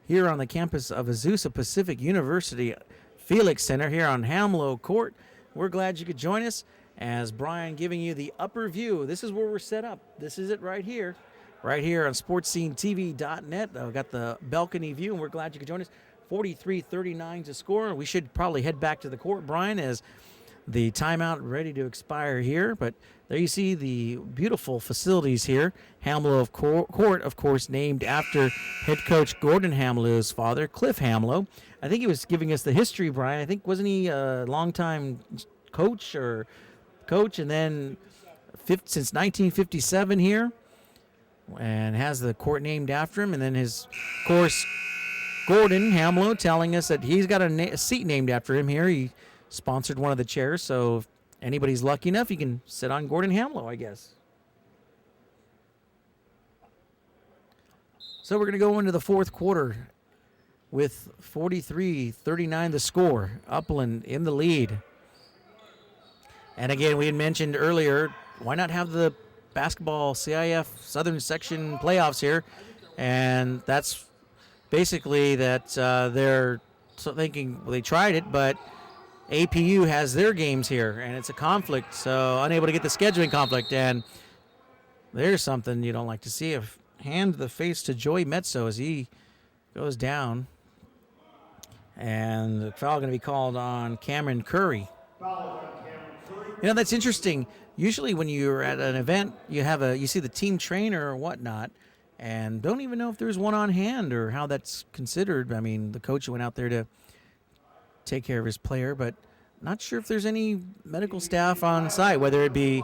here on the campus of Azusa Pacific University Felix Center here on Hamlow Court. We're glad you could join us as Brian giving you the upper view. This is where we're set up. This is it right here on Sportscenetv.net. We've got the balcony view, and we're glad you could join us. 43-39 to score. We should probably head back to the court, Brian, as the timeout ready to expire here, but there you see the beautiful facilities here. Hamlow Court, of course, named after head coach Gordon Hamlow's father, Cliff Hamlow. I think he was giving us the history, Brian. I think, wasn't he a longtime coach, and then since 1957 here, and has the court named after him, and then his, of course, Gordon Hamlow telling us that he's got a seat named after him here. He sponsored one of the chairs, so if anybody's lucky enough, you can sit on Gordon Hamlow, I guess. So we're going to go into the fourth quarter with 43-39 the score. Upland in the lead. And again, we had mentioned earlier, why not have the basketball CIF Southern Section playoffs here? And that's basically that they're thinking, well, they tried it, but APU has their games here, and it's a conflict, so unable to get the scheduling conflict. And there's something you don't like to see. A hand to the face to Joey Metso as he goes down. And the foul going to be called on Cameron Curry. You know, that's interesting. Usually when you're at an event, you see the team trainer or whatnot, and don't even know if there's one on hand or how that's considered. I mean, the coach went out there to take care of his player, but not sure if there's any medical staff on site, whether it be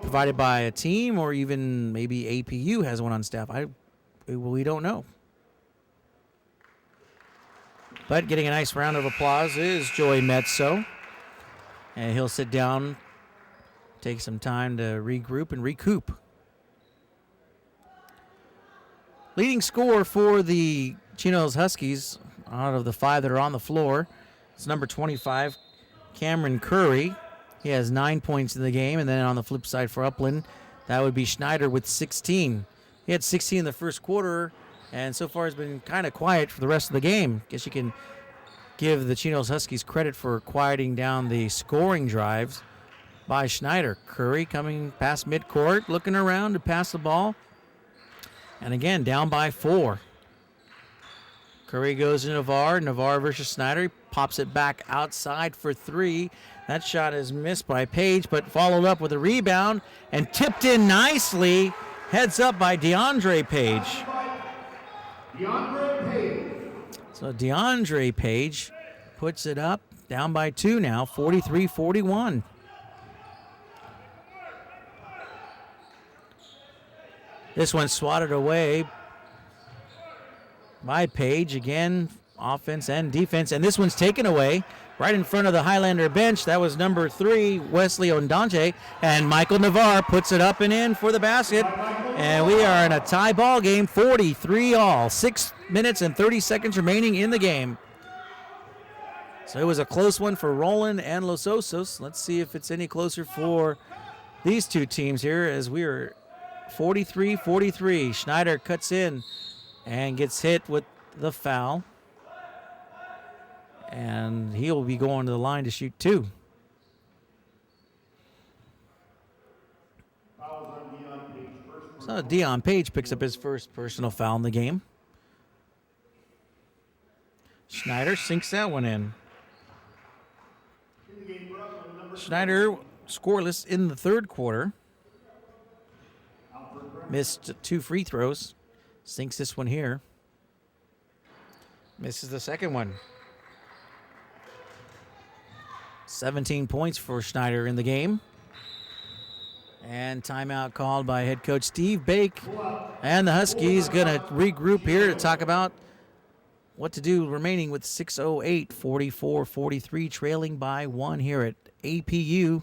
provided by a team or even maybe APU has one on staff. We don't know. But getting a nice round of applause is Joey Metso, and he'll sit down, take some time to regroup and recoup. Leading scorer for the Chino Hills Huskies out of the 5 that are on the floor, it's number 25, Cameron Curry. He has 9 points in the game. And then on the flip side for Upland, that would be Schneider with 16. He had 16 in the first quarter, and so far has been kind of quiet for the rest of the game. Guess you can give the Chino Hills Huskies credit for quieting down the scoring drives by Schneider. Curry coming past midcourt, looking around to pass the ball. And again, down by 4. Curry goes to Navarre. Navarre versus Schneider. He pops it back outside for 3. That shot is missed by Page, but followed up with a rebound and tipped in nicely. Heads up by DeAndre Page. So DeAndre Page puts it up, down by 2 now, 43-41. This one swatted away by Page. Again, offense and defense. And this one's taken away right in front of the Highlander bench. That was number 3, Wesley Ondante. And Michael Navarre puts it up and in for the basket. And we are in a tie ball game, 43-all. 6 minutes and 30 seconds remaining in the game. So it was a close one for Roland and Los Osos. Let's see if it's any closer for these two teams here as we are 43-43. Schneider cuts in and gets hit with the foul. And he'll be going to the line to shoot 2. So Deion Page picks up his first personal foul in the game. Schneider sinks that one in. Schneider scoreless in the third quarter. Missed 2 free throws. Sinks this one here. Misses the second one. 17 points for Schneider in the game. And timeout called by head coach Steve Bake. And the Huskies going to regroup here to talk about what to do remaining with 6:08, 44-43, trailing by 1 here at APU.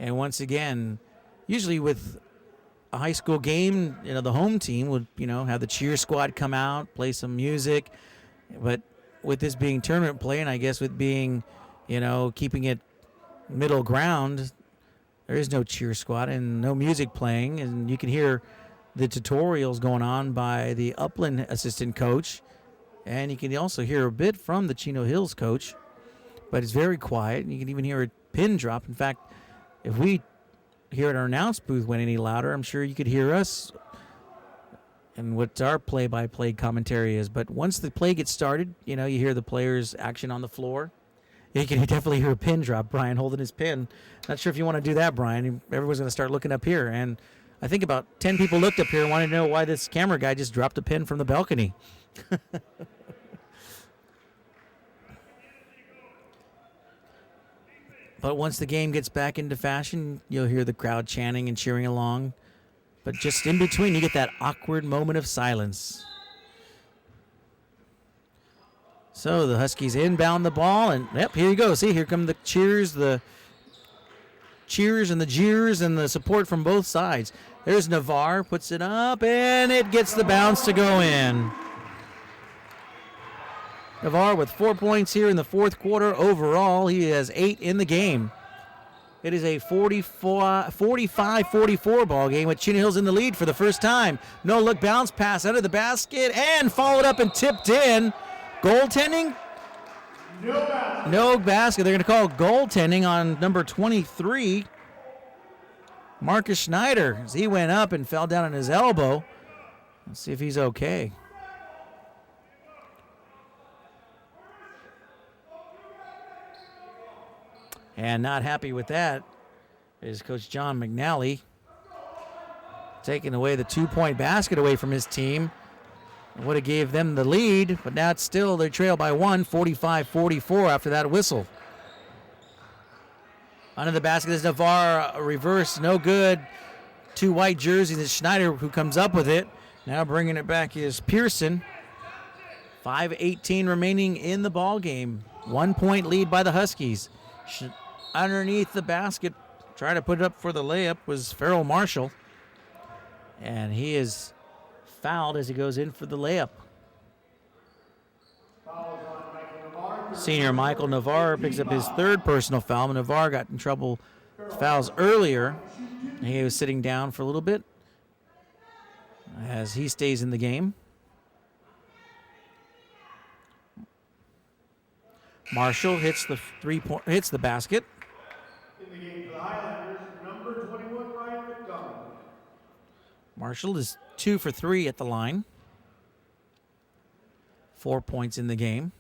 And once again, usually with a high school game, the home team would, have the cheer squad come out, play some music. But with this being tournament play, and I guess with being, keeping it middle ground, there is no cheer squad and no music playing. And you can hear the tutorials going on by the Upland assistant coach. And you can also hear a bit from the Chino Hills coach. But it's very quiet. And you can even hear a pin drop. In fact, if we here at our announce booth went any louder, I'm sure you could hear us and what our play-by-play commentary is. But once the play gets started, you hear the players' action on the floor. You can definitely hear a pin drop, Brian holding his pin. Not sure if you want to do that, Brian. Everyone's going to start looking up here. And I think about 10 people looked up here and wanted to know why this camera guy just dropped a pin from the balcony. But once the game gets back into fashion, you'll hear the crowd chanting and cheering along. But just in between, you get that awkward moment of silence. So the Huskies inbound the ball, and here you go. See, here come the cheers and the jeers and the support from both sides. There's Navarre, puts it up, and it gets the bounce to go in. Navarre with 4 points here in the fourth quarter. Overall, he has 8 in the game. It is a 45-44 ball game with Chino Hills in the lead for the first time. No-look bounce pass out of the basket and followed up and tipped in. Goaltending? No basket. They're going to call goaltending on number 23, Marcus Schneider, as he went up and fell down on his elbow. Let's see if he's okay. And not happy with that is Coach John McNally, taking away the 2-point basket away from his team. Would have gave them the lead, but now it's still they trail by 1, 45-44 after that whistle. Under the basket is Navarre, reverse, no good. 2 white jerseys. It's Schneider who comes up with it. Now bringing it back is Pearson. 5:18 remaining in the ball game. 1-point lead by the Huskies. Underneath the basket, trying to put it up for the layup was Farrell Marshall. And he is fouled as he goes in for the layup. Senior Michael Navarre picks up his 3rd personal foul. Navarre got in trouble with fouls earlier. He was sitting down for a little bit as he stays in the game. Marshall hits the hits the basket. In the game for the Highlanders, number 21, Ryan McDonald. Marshall is 2 for 3 at the line. 4 points in the game.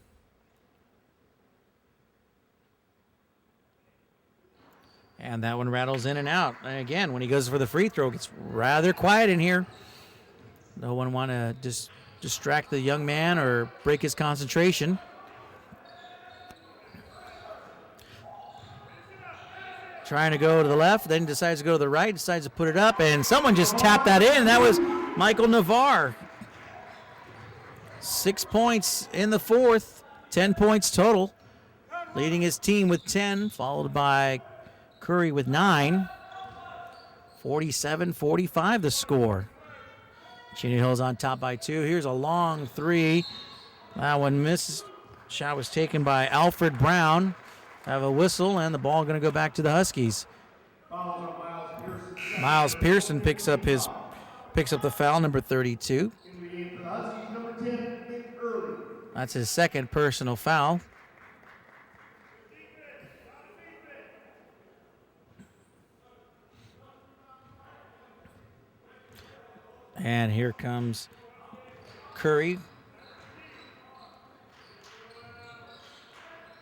And that one rattles in and out. And again, when he goes for the free throw, it gets rather quiet in here. No one want to just distract the young man or break his concentration. Trying to go to the left, then decides to go to the right, decides to put it up, and someone just tapped that in, and that was Michael Navarre. 6 points in the fourth, 10 points total, leading his team with 10, followed by Curry with 9. 47-45 the score. Chino Hills on top by 2. Here's a long 3. That one missed. Shot was taken by Alfred Brown. Have a whistle, and the ball going to go back to the Huskies. Miles Pearson picks up the foul, number 32. That's his 2nd personal foul. And here comes Curry.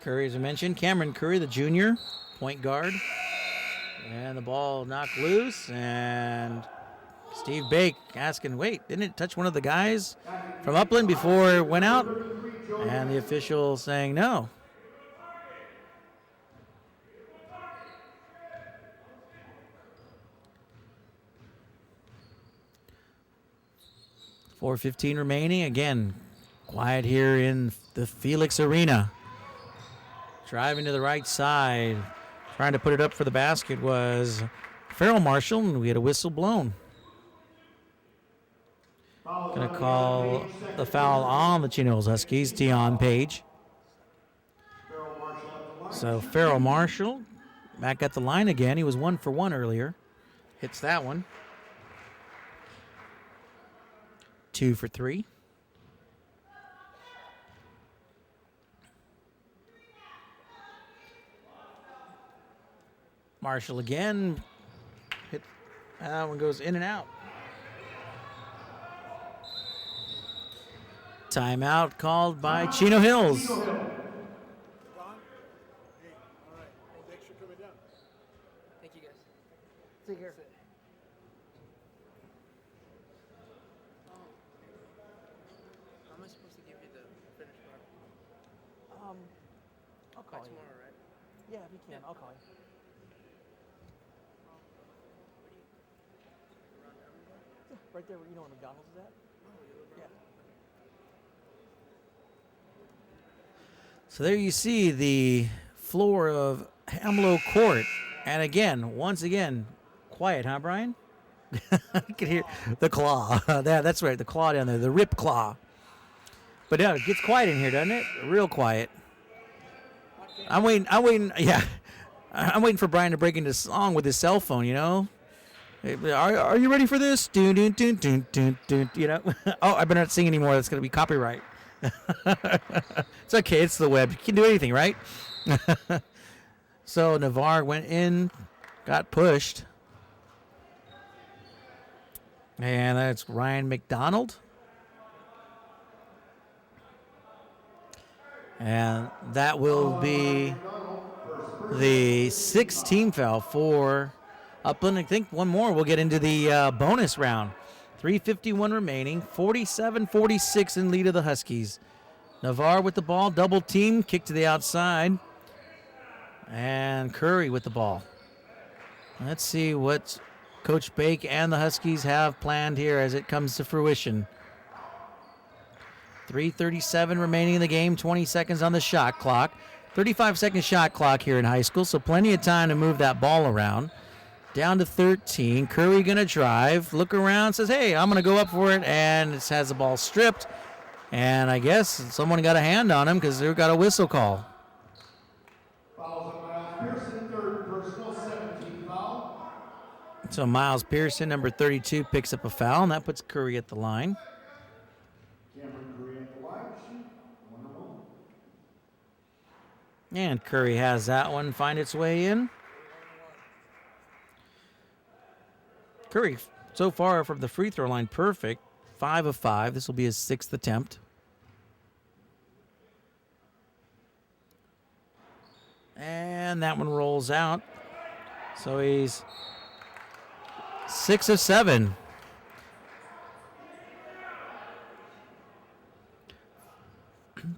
Curry, as I mentioned, Cameron Curry, the junior, point guard. And the ball knocked loose, and Steve Bake asking, wait, didn't it touch one of the guys from Upland before it went out? And the official saying no. 4:15 remaining. Again, quiet here in the Felix Arena. Driving to the right side, trying to put it up for the basket was Farrell Marshall, and we had a whistle blown. Going to call the foul on the Chino Hills Huskies, Dion Page. So Farrell Marshall back at the line again. He was 1 for 1 earlier. Hits that one. 2 for 3. Marshall again. Hit. That one goes in and out. Timeout called by Chino Hills. Take care. How am I supposed to give you the finished product? I'll call you. Tomorrow, right? Yeah, if you can, I'll call you. Yeah, right there where you know where McDonald's is at? Yeah. So there you see the floor of Hamlo Court. And again, once again, quiet, huh, Brian? I can hear the claw. That's right, the claw down there, the rip claw. But yeah, it gets quiet in here, doesn't it? Real quiet. I'm waiting, yeah. I'm waiting for Brian to break into song with his cell phone, you know? Are you ready for this? Dun, dun, dun, dun, dun, dun, you know? Oh, I better not sing anymore. That's going to be copyright. It's okay. It's the web. You can do anything, right? So Navarre went in, got pushed. And that's Ryan McDonald. And that will be the 6th team foul for Upland. I think one more. We'll get into the bonus round. 3:51 remaining. 47-46 in lead of the Huskies. Navarre with the ball. Double team. Kick to the outside. And Curry with the ball. Let's see what Coach Bake and the Huskies have planned here as it comes to fruition. 3:37 remaining in the game, 20 seconds on the shot clock. 35-second shot clock here in high school, so plenty of time to move that ball around. Down to 13. Curry going to drive, look around, says, hey, I'm going to go up for it, and it has the ball stripped. And I guess someone got a hand on him because they got a whistle call. So Miles Pearson, number 32, picks up a foul, and that puts Curry at the line. And Curry has that one find its way in. Curry, so far from the free throw line, perfect. 5 of 5. This will be his 6th attempt. And that one rolls out. So he's 6 of 7.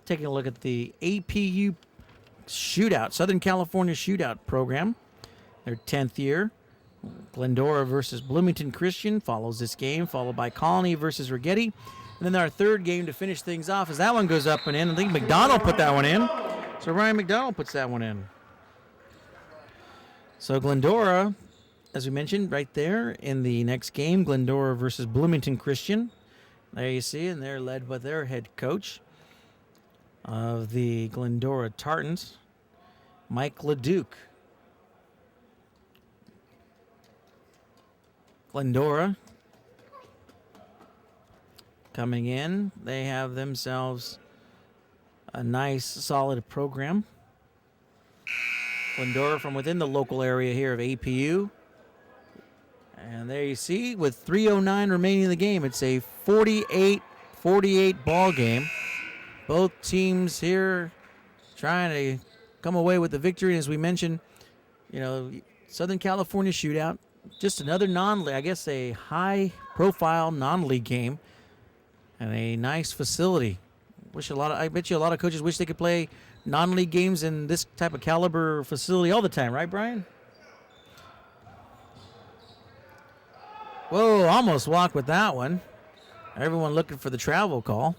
Taking a look at the APU Shootout, Southern California Shootout program. Their 10th year. Glendora versus Bloomington Christian follows this game, followed by Colony versus Rigetti. And then our third game to finish things off as that one goes up and in. I think McDonald put that one in. So Ryan McDonald puts that one in. So Glendora, as we mentioned, right there in the next game, Glendora versus Bloomington Christian. There you see, and they're led by their head coach of the Glendora Tartans, Mike LeDuc. Glendora coming in. They have themselves a nice, solid program. Glendora from within the local area here of APU. And there you see, with 3:09 remaining in the game, it's a 48-48 ball game. Both teams here trying to come away with the victory. As we mentioned, you know, Southern California Shootout, just another non-league, I guess a high-profile non-league game, and a nice facility. I bet you a lot of coaches wish they could play non-league games in this type of caliber facility all the time, right, Brian? Whoa, almost walked with that one. Everyone looking for the travel call,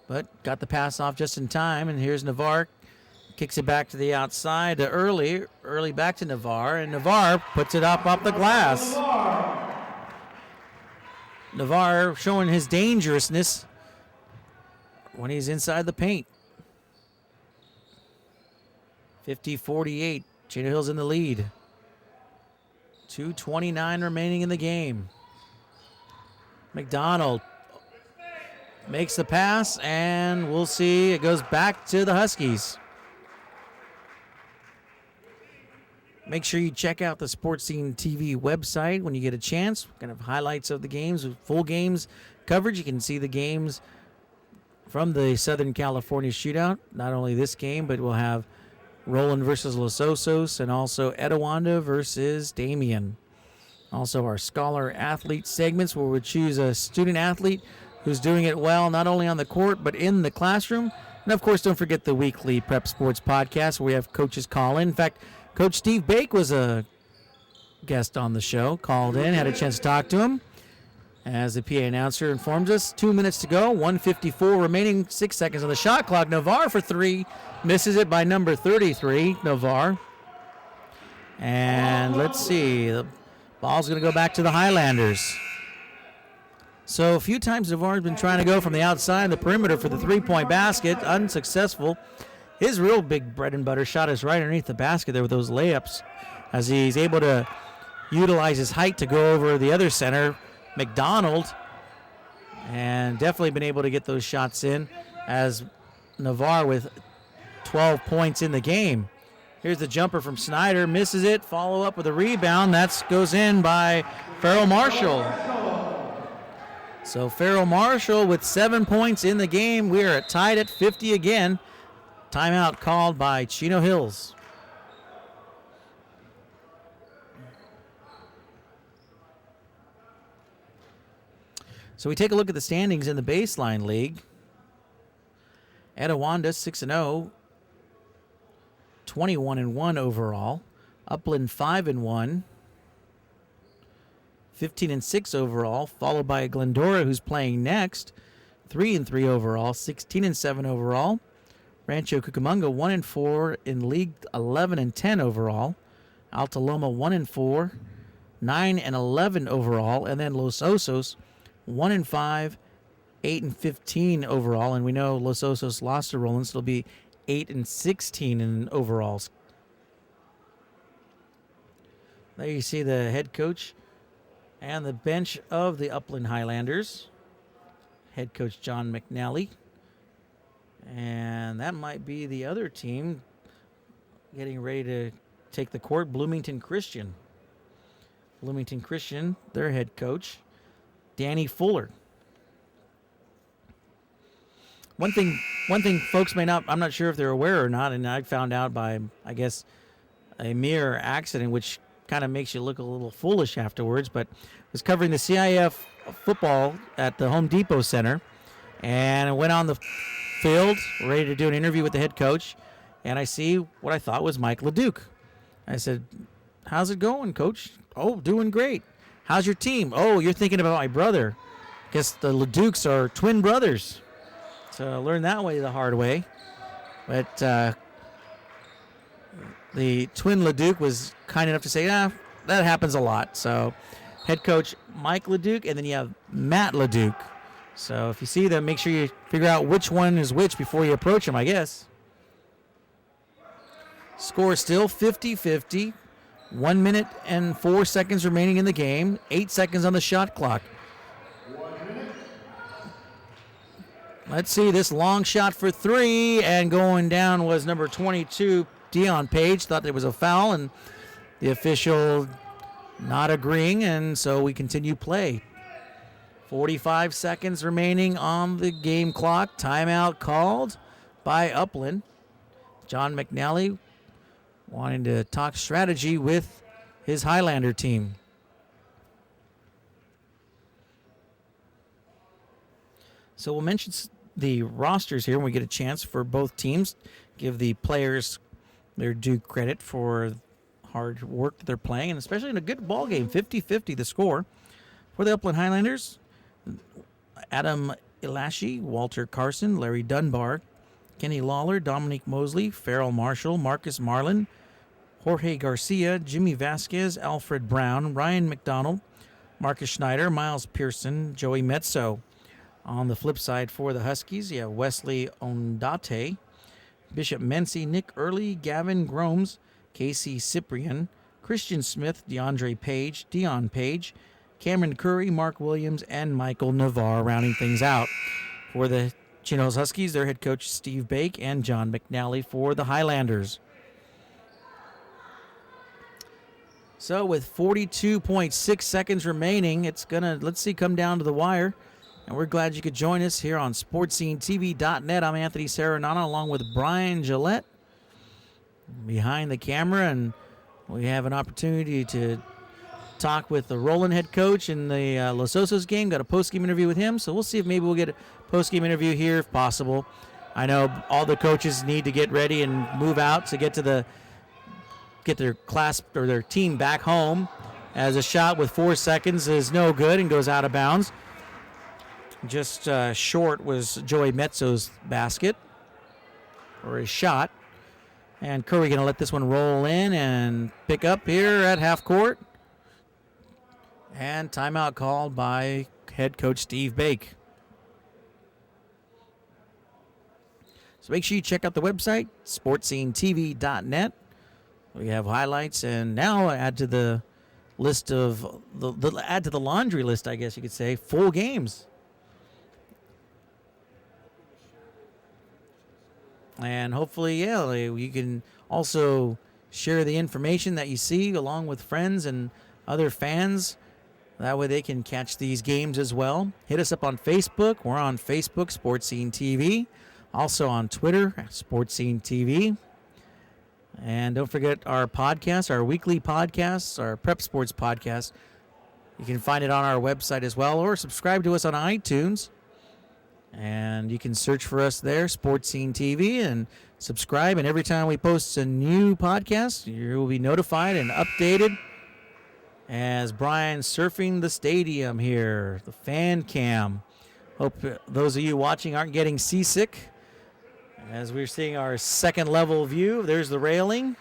but got the pass off just in time. And here's Navarre. Kicks it back to the outside to early back to Navarre, and Navarre puts it up off the glass. Navarre showing his dangerousness when he's inside the paint. 50-48, Chino Hills in the lead. 2:29 remaining in the game. McDonald makes the pass, and we'll see. It goes back to the Huskies. Make sure you check out the Sportscenetv website when you get a chance. Kind of highlights of the games, full games coverage. You can see the games from the Southern California Shootout. Not only this game, but we'll have Roland versus Los Osos and also Etiwanda versus Damien. Also our Scholar Athlete segments where we choose a student athlete who's doing it well, not only on the court, but in the classroom. And of course, don't forget the weekly Prep Sports podcast where we have coaches call in. In fact, Coach Steve Bake was a guest on the show, called in, had a chance to talk to him. As the PA announcer informs us, 2 minutes to go, 1:54 remaining, 6 seconds on the shot clock. Navarre for three, misses it by number 33, Navarre. And let's see, the ball's going to go back to the Highlanders. So a few times Navarre's been trying to go from the outside of the perimeter for the three-point basket, unsuccessful. His real big bread and butter shot is right underneath the basket there with those layups, as he's able to utilize his height to go over the other center, McDonald, and definitely been able to get those shots in as Navarre with 12 points in the game. Here's the jumper from Snyder, misses it, follow up with a rebound. That goes in by Farrell Marshall. So Farrell Marshall with 7 points in the game. We are tied at 50 again. Timeout called by Chino Hills. So we take a look at the standings in the Baseline League. Etiwanda 6-0, 21-1 overall. Upland 5-1, 15-6 overall, followed by Glendora, who's playing next, 3-3 overall, 16-7 overall. Rancho Cucamonga 1-4 in league, 11-10 overall. Altaloma 1-4, 9-11 overall, and then Los Osos 1-5, 8-15 overall. And we know Los Osos lost to Roland, so it'll be 8-16 in overalls. There you see the head coach and the bench of the Upland Highlanders. Head coach John McNally. And that might be the other team getting ready to take the court, Bloomington Christian. Bloomington Christian, their head coach, Danny Fuller. One thing folks may not, I'm not sure if they're aware or not, and I found out by, I guess, a mere accident, which kind of makes you look a little foolish afterwards, but I was covering the CIF football at the Home Depot Center, and I went on the field, ready to do an interview with the head coach, and I see what I thought was Mike LeDuc. I said, "How's it going, Coach?" "Oh, doing great." "How's your team?" "Oh, you're thinking about my brother." Guess the LeDucs are twin brothers. So I learned that way the hard way. But the twin LeDuc was kind enough to say, that happens a lot. So head coach Mike LeDuc, and then you have Matt LeDuc. So if you see them, make sure you figure out which one is which before you approach them, I guess. Score still 50-50. 1 minute and 4 seconds remaining in the game. 8 seconds on the shot clock. Let's see this long shot for three, and going down was number 22, Dion Page. Thought there was a foul, and the official not agreeing, and so we continue play. 45 seconds remaining on the game clock. Timeout called by Upland. John McNally wanting to talk strategy with his Highlander team. So we'll mention the rosters here when we get a chance for both teams. Give the players their due credit for hard work that they're playing, and especially in a good ball game. 50-50 the score. For the Upland Highlanders, Adam Ilashi, Walter Carson, Larry Dunbar, Kenny Lawler, Dominique Mosley, Farrell Marshall, Marcus Marlin, Jorge Garcia, Jimmy Vasquez, Alfred Brown, Ryan McDonald, Marcus Schneider, Miles Pearson, Joey Metzo. On the flip side for the Huskies, you have Wesley Ondate, Bishop Mency, Nick Early, Gavin Gromes, Casey Cyprian, Christian Smith, DeAndre Page, Dion Page, Cameron Curry, Mark Williams, and Michael Navarre rounding things out. For the Chino Hills Huskies, their head coach Steve Bake and John McNally for the Highlanders. So with 42.6 seconds remaining, it's going to, let's see, come down to the wire. And we're glad you could join us here on Sportscenetv.net. I'm Anthony Serenano along with Brian Gillette behind the camera. And we have an opportunity to talk with the Roland head coach in the Los Osos game. Got a post-game interview with him. So we'll see if maybe we'll get a post-game interview here if possible. I know all the coaches need to get ready and move out to get their class or their team back home, as a shot with 4 seconds is no good and goes out of bounds. Just short was Joey Metzo's basket, or his shot. And Curry going to let this one roll in and pick up here at half court. And timeout called by head coach Steve Bake. So make sure you check out the website, sportscenetv.net. We have highlights, and now add to the list of add to the laundry list, I guess you could say, full games. And hopefully, yeah, you can also share the information that you see along with friends and other fans. That way they can catch these games as well. Hit us up on Facebook. We're on Facebook, Sports Scene TV. Also on Twitter, Sports Scene TV. And don't forget our podcast, our weekly podcasts, our Prep Sports podcast. You can find it on our website as well, or subscribe to us on iTunes. And you can search for us there, Sports Scene TV, and subscribe. And every time we post a new podcast, you will be notified and updated. As Brian's surfing the stadium here, the fan cam. Hope those of you watching aren't getting seasick. As we're seeing our second level view, there's the railing.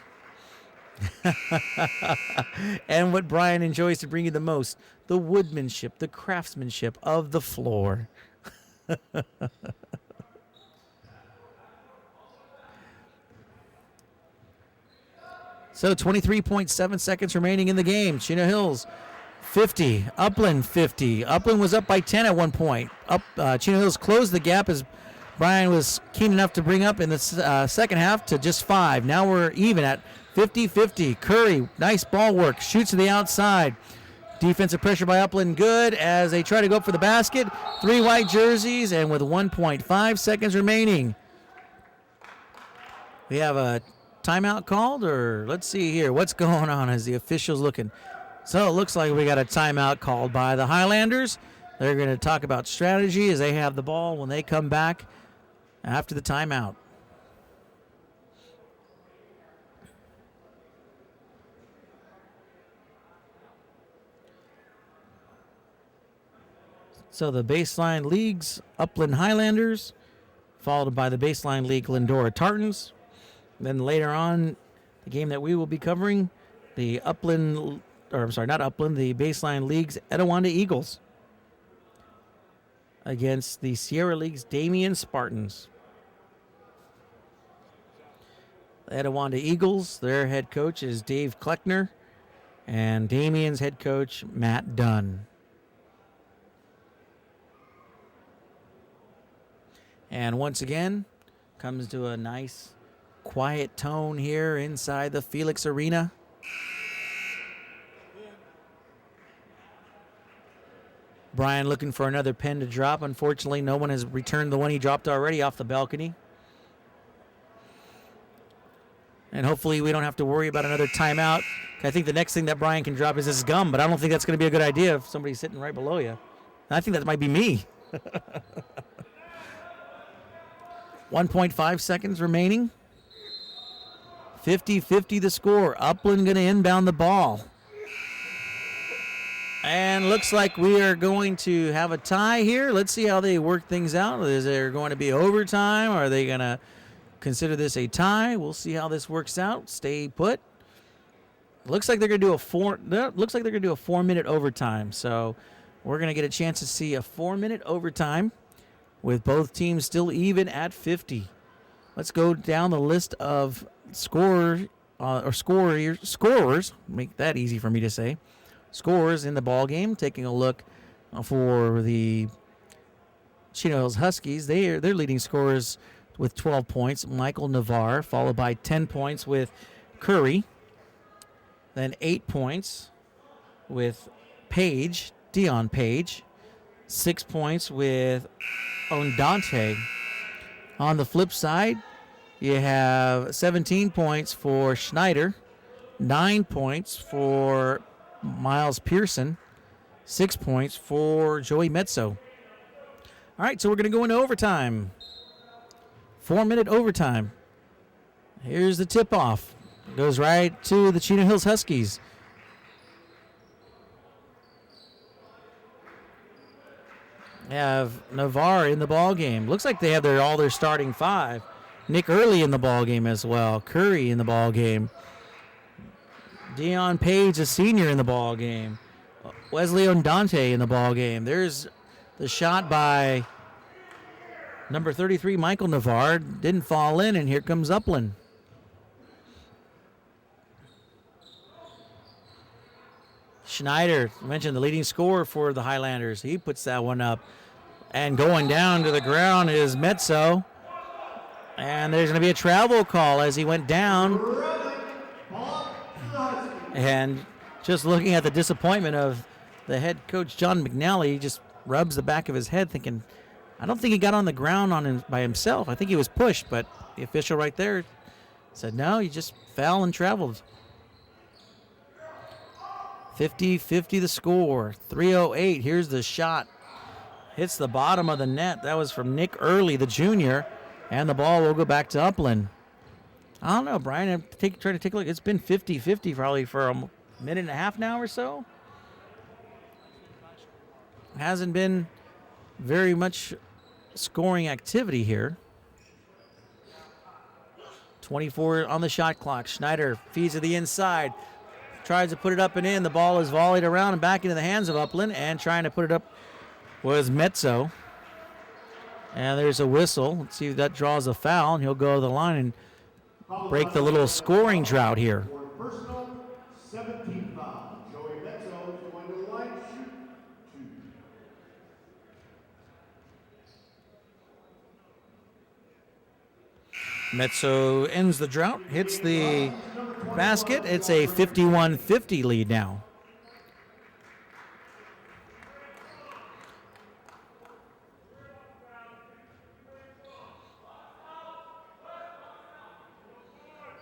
And what Brian enjoys to bring you the most, the woodmanship, the craftsmanship of the floor. So 23.7 seconds remaining in the game. Chino Hills 50, Upland 50. Upland was up by 10 at one point. Chino Hills closed the gap as Brian was keen enough to bring up in the second half to just 5. Now we're even at 50-50. Curry, nice ball work, shoots to the outside. Defensive pressure by Upland good as they try to go up for the basket. 3 white jerseys, and with 1.5 seconds remaining. We have a timeout called, or let's see here. What's going on as the officials looking? So it looks like we got a timeout called by the Highlanders. They're going to talk about strategy as they have the ball when they come back after the timeout. So the Baseline League's Upland Highlanders, followed by the Baseline League Glendora Tartans. Then later on, the game that we will be covering, the Upland, or I'm sorry, not Upland, the Baseline League's Etiwanda Eagles against the Sierra League's Damien Spartans. The Etiwanda Eagles, their head coach is Dave Kleckner, and Damien's head coach, Matt Dunn. And once again, comes to a nice, quiet tone here inside the Felix Arena. Brian looking for another pen to drop. Unfortunately, no one has returned the one he dropped already off the balcony. And hopefully we don't have to worry about another timeout. I think the next thing that Brian can drop is his gum, but I don't think that's going to be a good idea if somebody's sitting right below you. I think that might be me. 1.5 seconds remaining. 50-50 the score. Upland going to inbound the ball. And looks like we are going to have a tie here. Let's see how they work things out. Is there going to be overtime? Are they going to consider this a tie? We'll see how this works out. Stay put. Looks like they're going to do a 4-minute overtime. So we're going to get a chance to see a 4-minute overtime with both teams still even at 50. Let's go down the list of scorers. Make that easy for me to say. Scorers in the ball game. Taking a look for the Chino Hills Huskies. Their leading scorers with 12 points. Michael Navarre, followed by 10 points with Curry. Then 8 points with Dion Page. 6 points with Ondante. On the flip side, you have 17 points for Schneider. 9 points for Miles Pearson, 6 points for Joey Mezzo. All right, so we're going to go into overtime. 4-minute overtime. Here's the tip-off. It goes right to the Chino Hills Huskies. They have Navarre in the ball game. Looks like they have all their starting 5. Nick Early in the ball game as well. Curry in the ball game. Dion Page, a senior, in the ball game. Wesley Ondante in the ball game. There's the shot by number 33, Michael Navarre. Didn't fall in, and here comes Upland. Schneider, I mentioned the leading scorer for the Highlanders. He puts that one up. And going down to the ground is Mezzo. And there's going to be a travel call as he went down. And just looking at the disappointment of the head coach, John McNally, he just rubs the back of his head thinking, I don't think he got on the ground by himself. I think he was pushed, but the official right there said, no, he just fell and traveled. 50-50 the score. 3:08. Here's the shot. Hits the bottom of the net. That was from Nick Early, the junior. And the ball will go back to Upland. I don't know, Brian. I'm trying to take a look. It's been 50-50 probably for a minute and a half now or so. Hasn't been very much scoring activity here. 24 on the shot clock. Schneider feeds to the inside. Tries to put it up and in. The ball is volleyed around and back into the hands of Upland. And trying to put it up was Mezzo. And there's a whistle. Let's see if that draws a foul. And he'll go to the line and break the little scoring drought here. Personal 17 foul. Joey Mezzo is going to the line. Shoot 2. Mezzo ends the drought, hits the basket. It's a 51-50 lead now.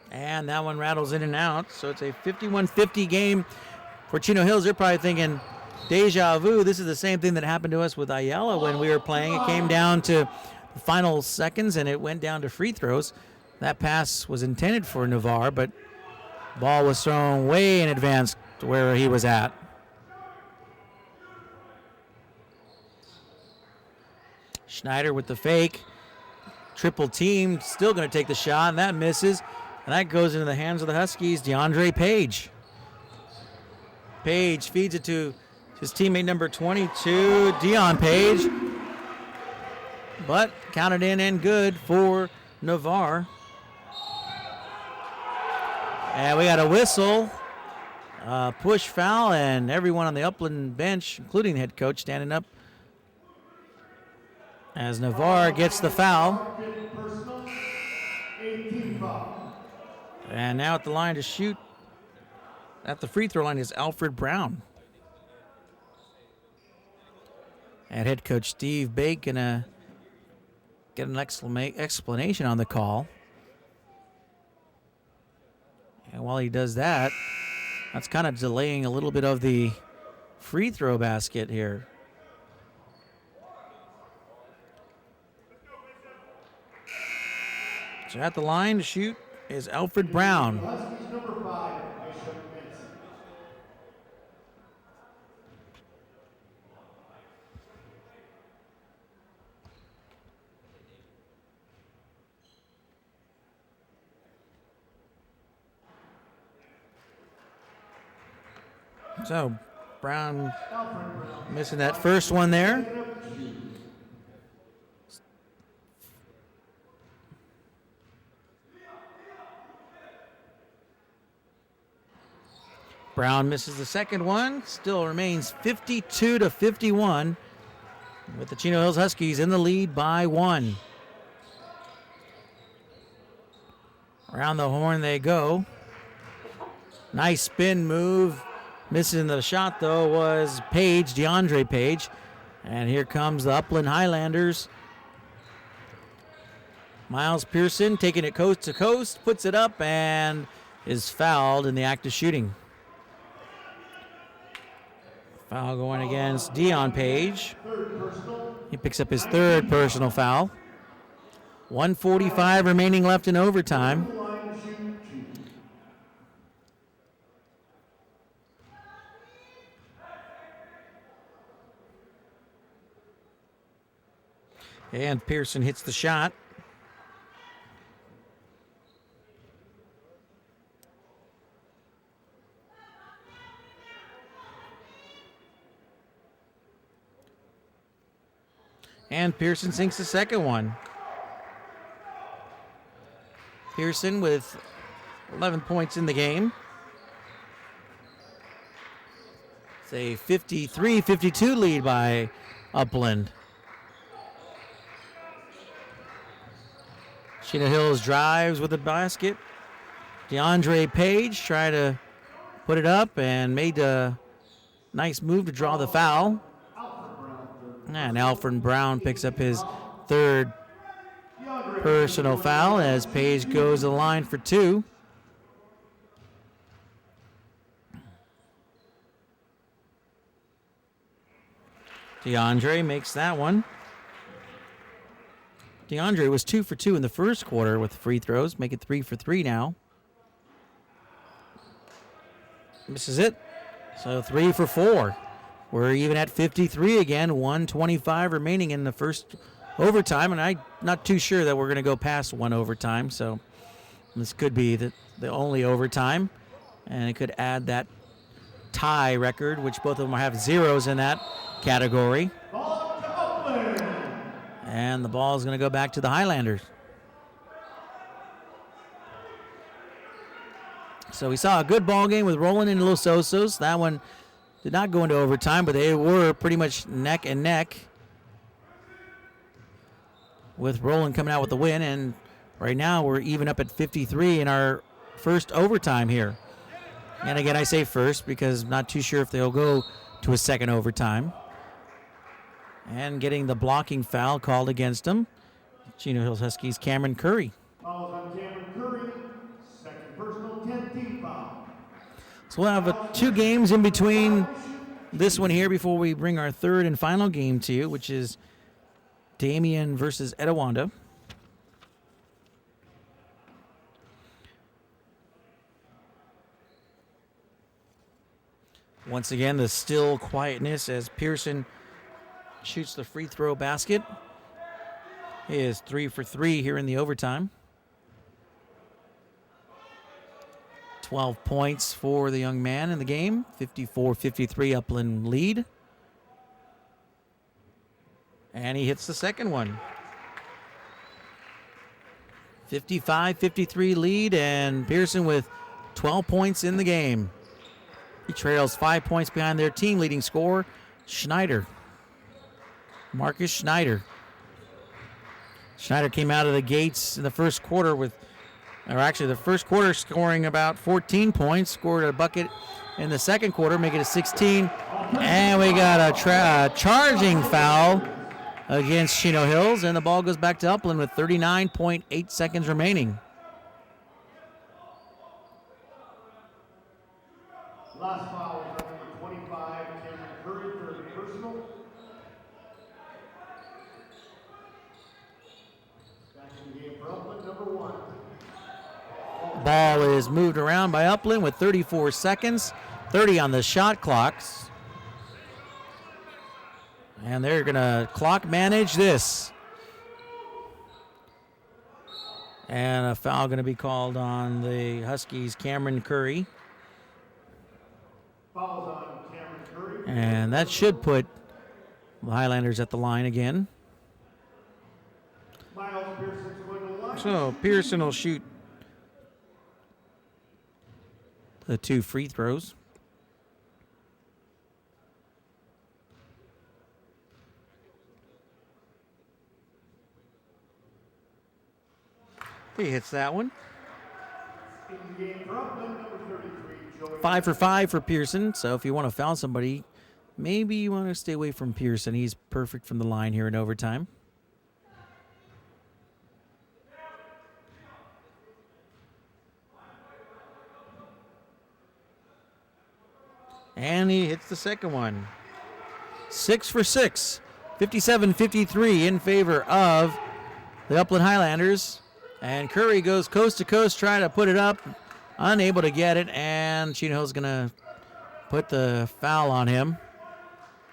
And that one rattles in and out. So it's a 51-50 game for Chino Hills. They're probably thinking, deja vu. This is the same thing that happened to us with Ayala when we were playing. It came down to the final seconds, and it went down to free throws. That pass was intended for Navarre, but ball was thrown way in advance to where he was at. Schneider with the fake. Triple team, still going to take the shot, and that misses. And that goes into the hands of the Huskies, DeAndre Page. Page feeds it to his teammate number 22, Dion Page. But counted in and good for Navarre. And we got a whistle, push foul, and everyone on the Upland bench, including the head coach, standing up as Navarre gets the foul. And now at the line to shoot at the free throw line is Alfred Brown. And head coach Steve Bake gonna get an explanation on the call. And while he does that, that's kind of delaying a little bit of the free throw basket here. So at the line to shoot is Alfred Brown. Huskies number 5, So Brown missing that first one there. Brown misses the second one. Still remains 52-51 with the Chino Hills Huskies in the lead by 1. Around the horn they go. Nice spin move. Missing the shot, though, was Page, DeAndre Page. And here comes the Upland Highlanders. Miles Pearson taking it coast to coast, puts it up, and is fouled in the act of shooting. Foul going against Dion Page. He picks up his third personal foul. 1:45 remaining left in overtime. And Pearson hits the shot. And Pearson sinks the second one. Pearson with 11 points in the game. It's a 53-52 lead by Upland. Chino Hills drives with the basket. DeAndre Page tried to put it up and made a nice move to draw the foul. And Alfred Brown picks up his third personal foul as Page goes to the line for 2. DeAndre makes that one. DeAndre was 2 for 2 in the first quarter with free throws, make it 3 for 3 now. Misses it, so 3 for 4. We're even at 53 again, 1:25 remaining in the first overtime, and I'm not too sure that we're going to go past one overtime, so this could be the only overtime, and it could add that tie record, which both of them have zeros in that category. And the ball is going to go back to the Highlanders. So we saw a good ball game with Roland and Los Osos. That one did not go into overtime, but they were pretty much neck and neck, with Roland coming out with the win. And right now we're even up at 53 in our first overtime here. And again, I say first because I'm not too sure if they'll go to a second overtime. And getting the blocking foul called against him, Chino Hills Huskies' Cameron Curry. Fouls on Cameron Curry, second personal, 10th team foul. So we'll have 2 games in between this one here before we bring our third and final game to you, which is Damien versus Etiwanda. Once again, the still quietness as Pearson shoots the free throw basket. He is 3 for 3 here in the overtime. 12 points for the young man in the game. 54-53 Upland lead. And he hits the second one. 55-53 lead, and Pearson with 12 points in the game. He trails 5 points behind their team leading scorer, Schneider. Marcus Schneider. Schneider came out of the gates in the first quarter the first quarter scoring about 14 points, scored a bucket in the second quarter, making it 16. And we got a charging foul against Chino Hills, and the ball goes back to Upland with 39.8 seconds remaining. Last foul is number 25, Cameron Curry, third personal. Back in the game for Upland, number 1. Ball is moved around by Upland with 34 seconds, 30 on the shot clocks. And they're going to clock manage this. And a foul going to be called on the Huskies' Cameron Curry. Fouls on And that should put the Highlanders at the line again. So Pearson will shoot the 2 free throws. He hits that one. 5 for 5 for Pearson. So if you want to foul somebody, maybe you want to stay away from Pearson. He's perfect from the line here in overtime. And he hits the second one. 6 for 6. 57-53 in favor of the Upland Highlanders. And Curry goes coast to coast trying to put it up. Unable to get it. And Chino Hills going to put the foul on him.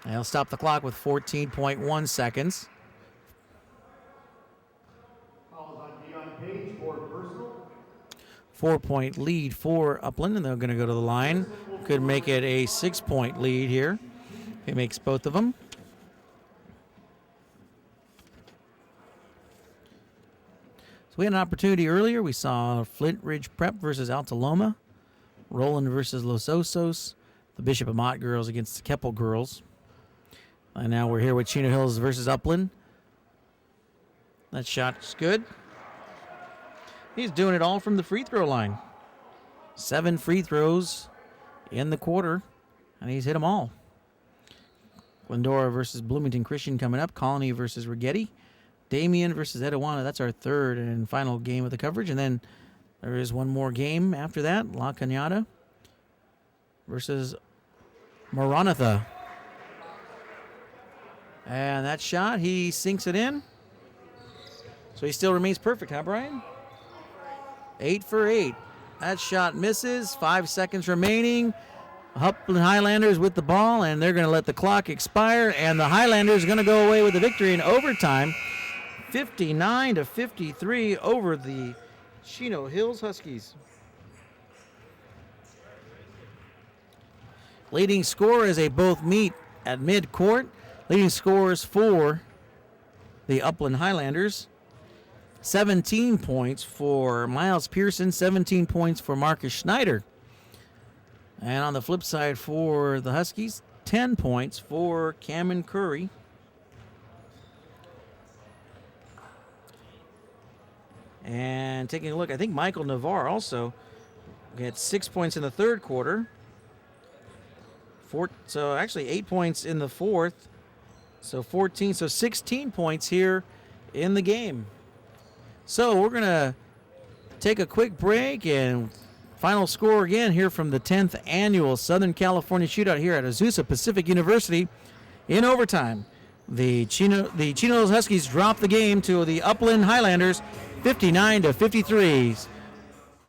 And he'll stop the clock with 14.1 seconds. 4-point lead for Upland, and they're going to go to the line. Could make it a 6-point lead here. He makes both of them. So we had an opportunity earlier. We saw Flint Ridge Prep versus Alta Loma, Roland versus Los Osos, the Bishop Amat girls against the Keppel girls. And now we're here with Chino Hills versus Upland. That shot's good. He's doing it all from the free throw line. 7 free throws in the quarter, and he's hit them all. Glendora versus Bloomington Christian coming up. Colony versus Rigetti. Damien versus Etiwana. That's our third and final game of the coverage. And then there is one more game after that. La Cañada versus Maranatha. And that shot, he sinks it in. So he still remains perfect, huh, Brian? 8 for 8. That shot misses. 5 seconds remaining. Upland Highlanders with the ball, and they're going to let the clock expire. And the Highlanders are going to go away with the victory in overtime. 59-53 over the Chino Hills Huskies. Leading scorer as they both meet at mid-court. Leading scorers for the Upland Highlanders. 17 points for Miles Pearson, 17 points for Marcus Schneider. And on the flip side for the Huskies, 10 points for Cameron Curry. And taking a look, I think Michael Navarre also had 6 points in the third quarter. So actually 8 points in the fourth. So 14, so 16 points here in the game. So we're going to take a quick break, and final score again here from the 10th Annual Southern California Shootout here at Azusa Pacific University. In overtime, the Chino Hills Huskies drop the game to the Upland Highlanders 59-53.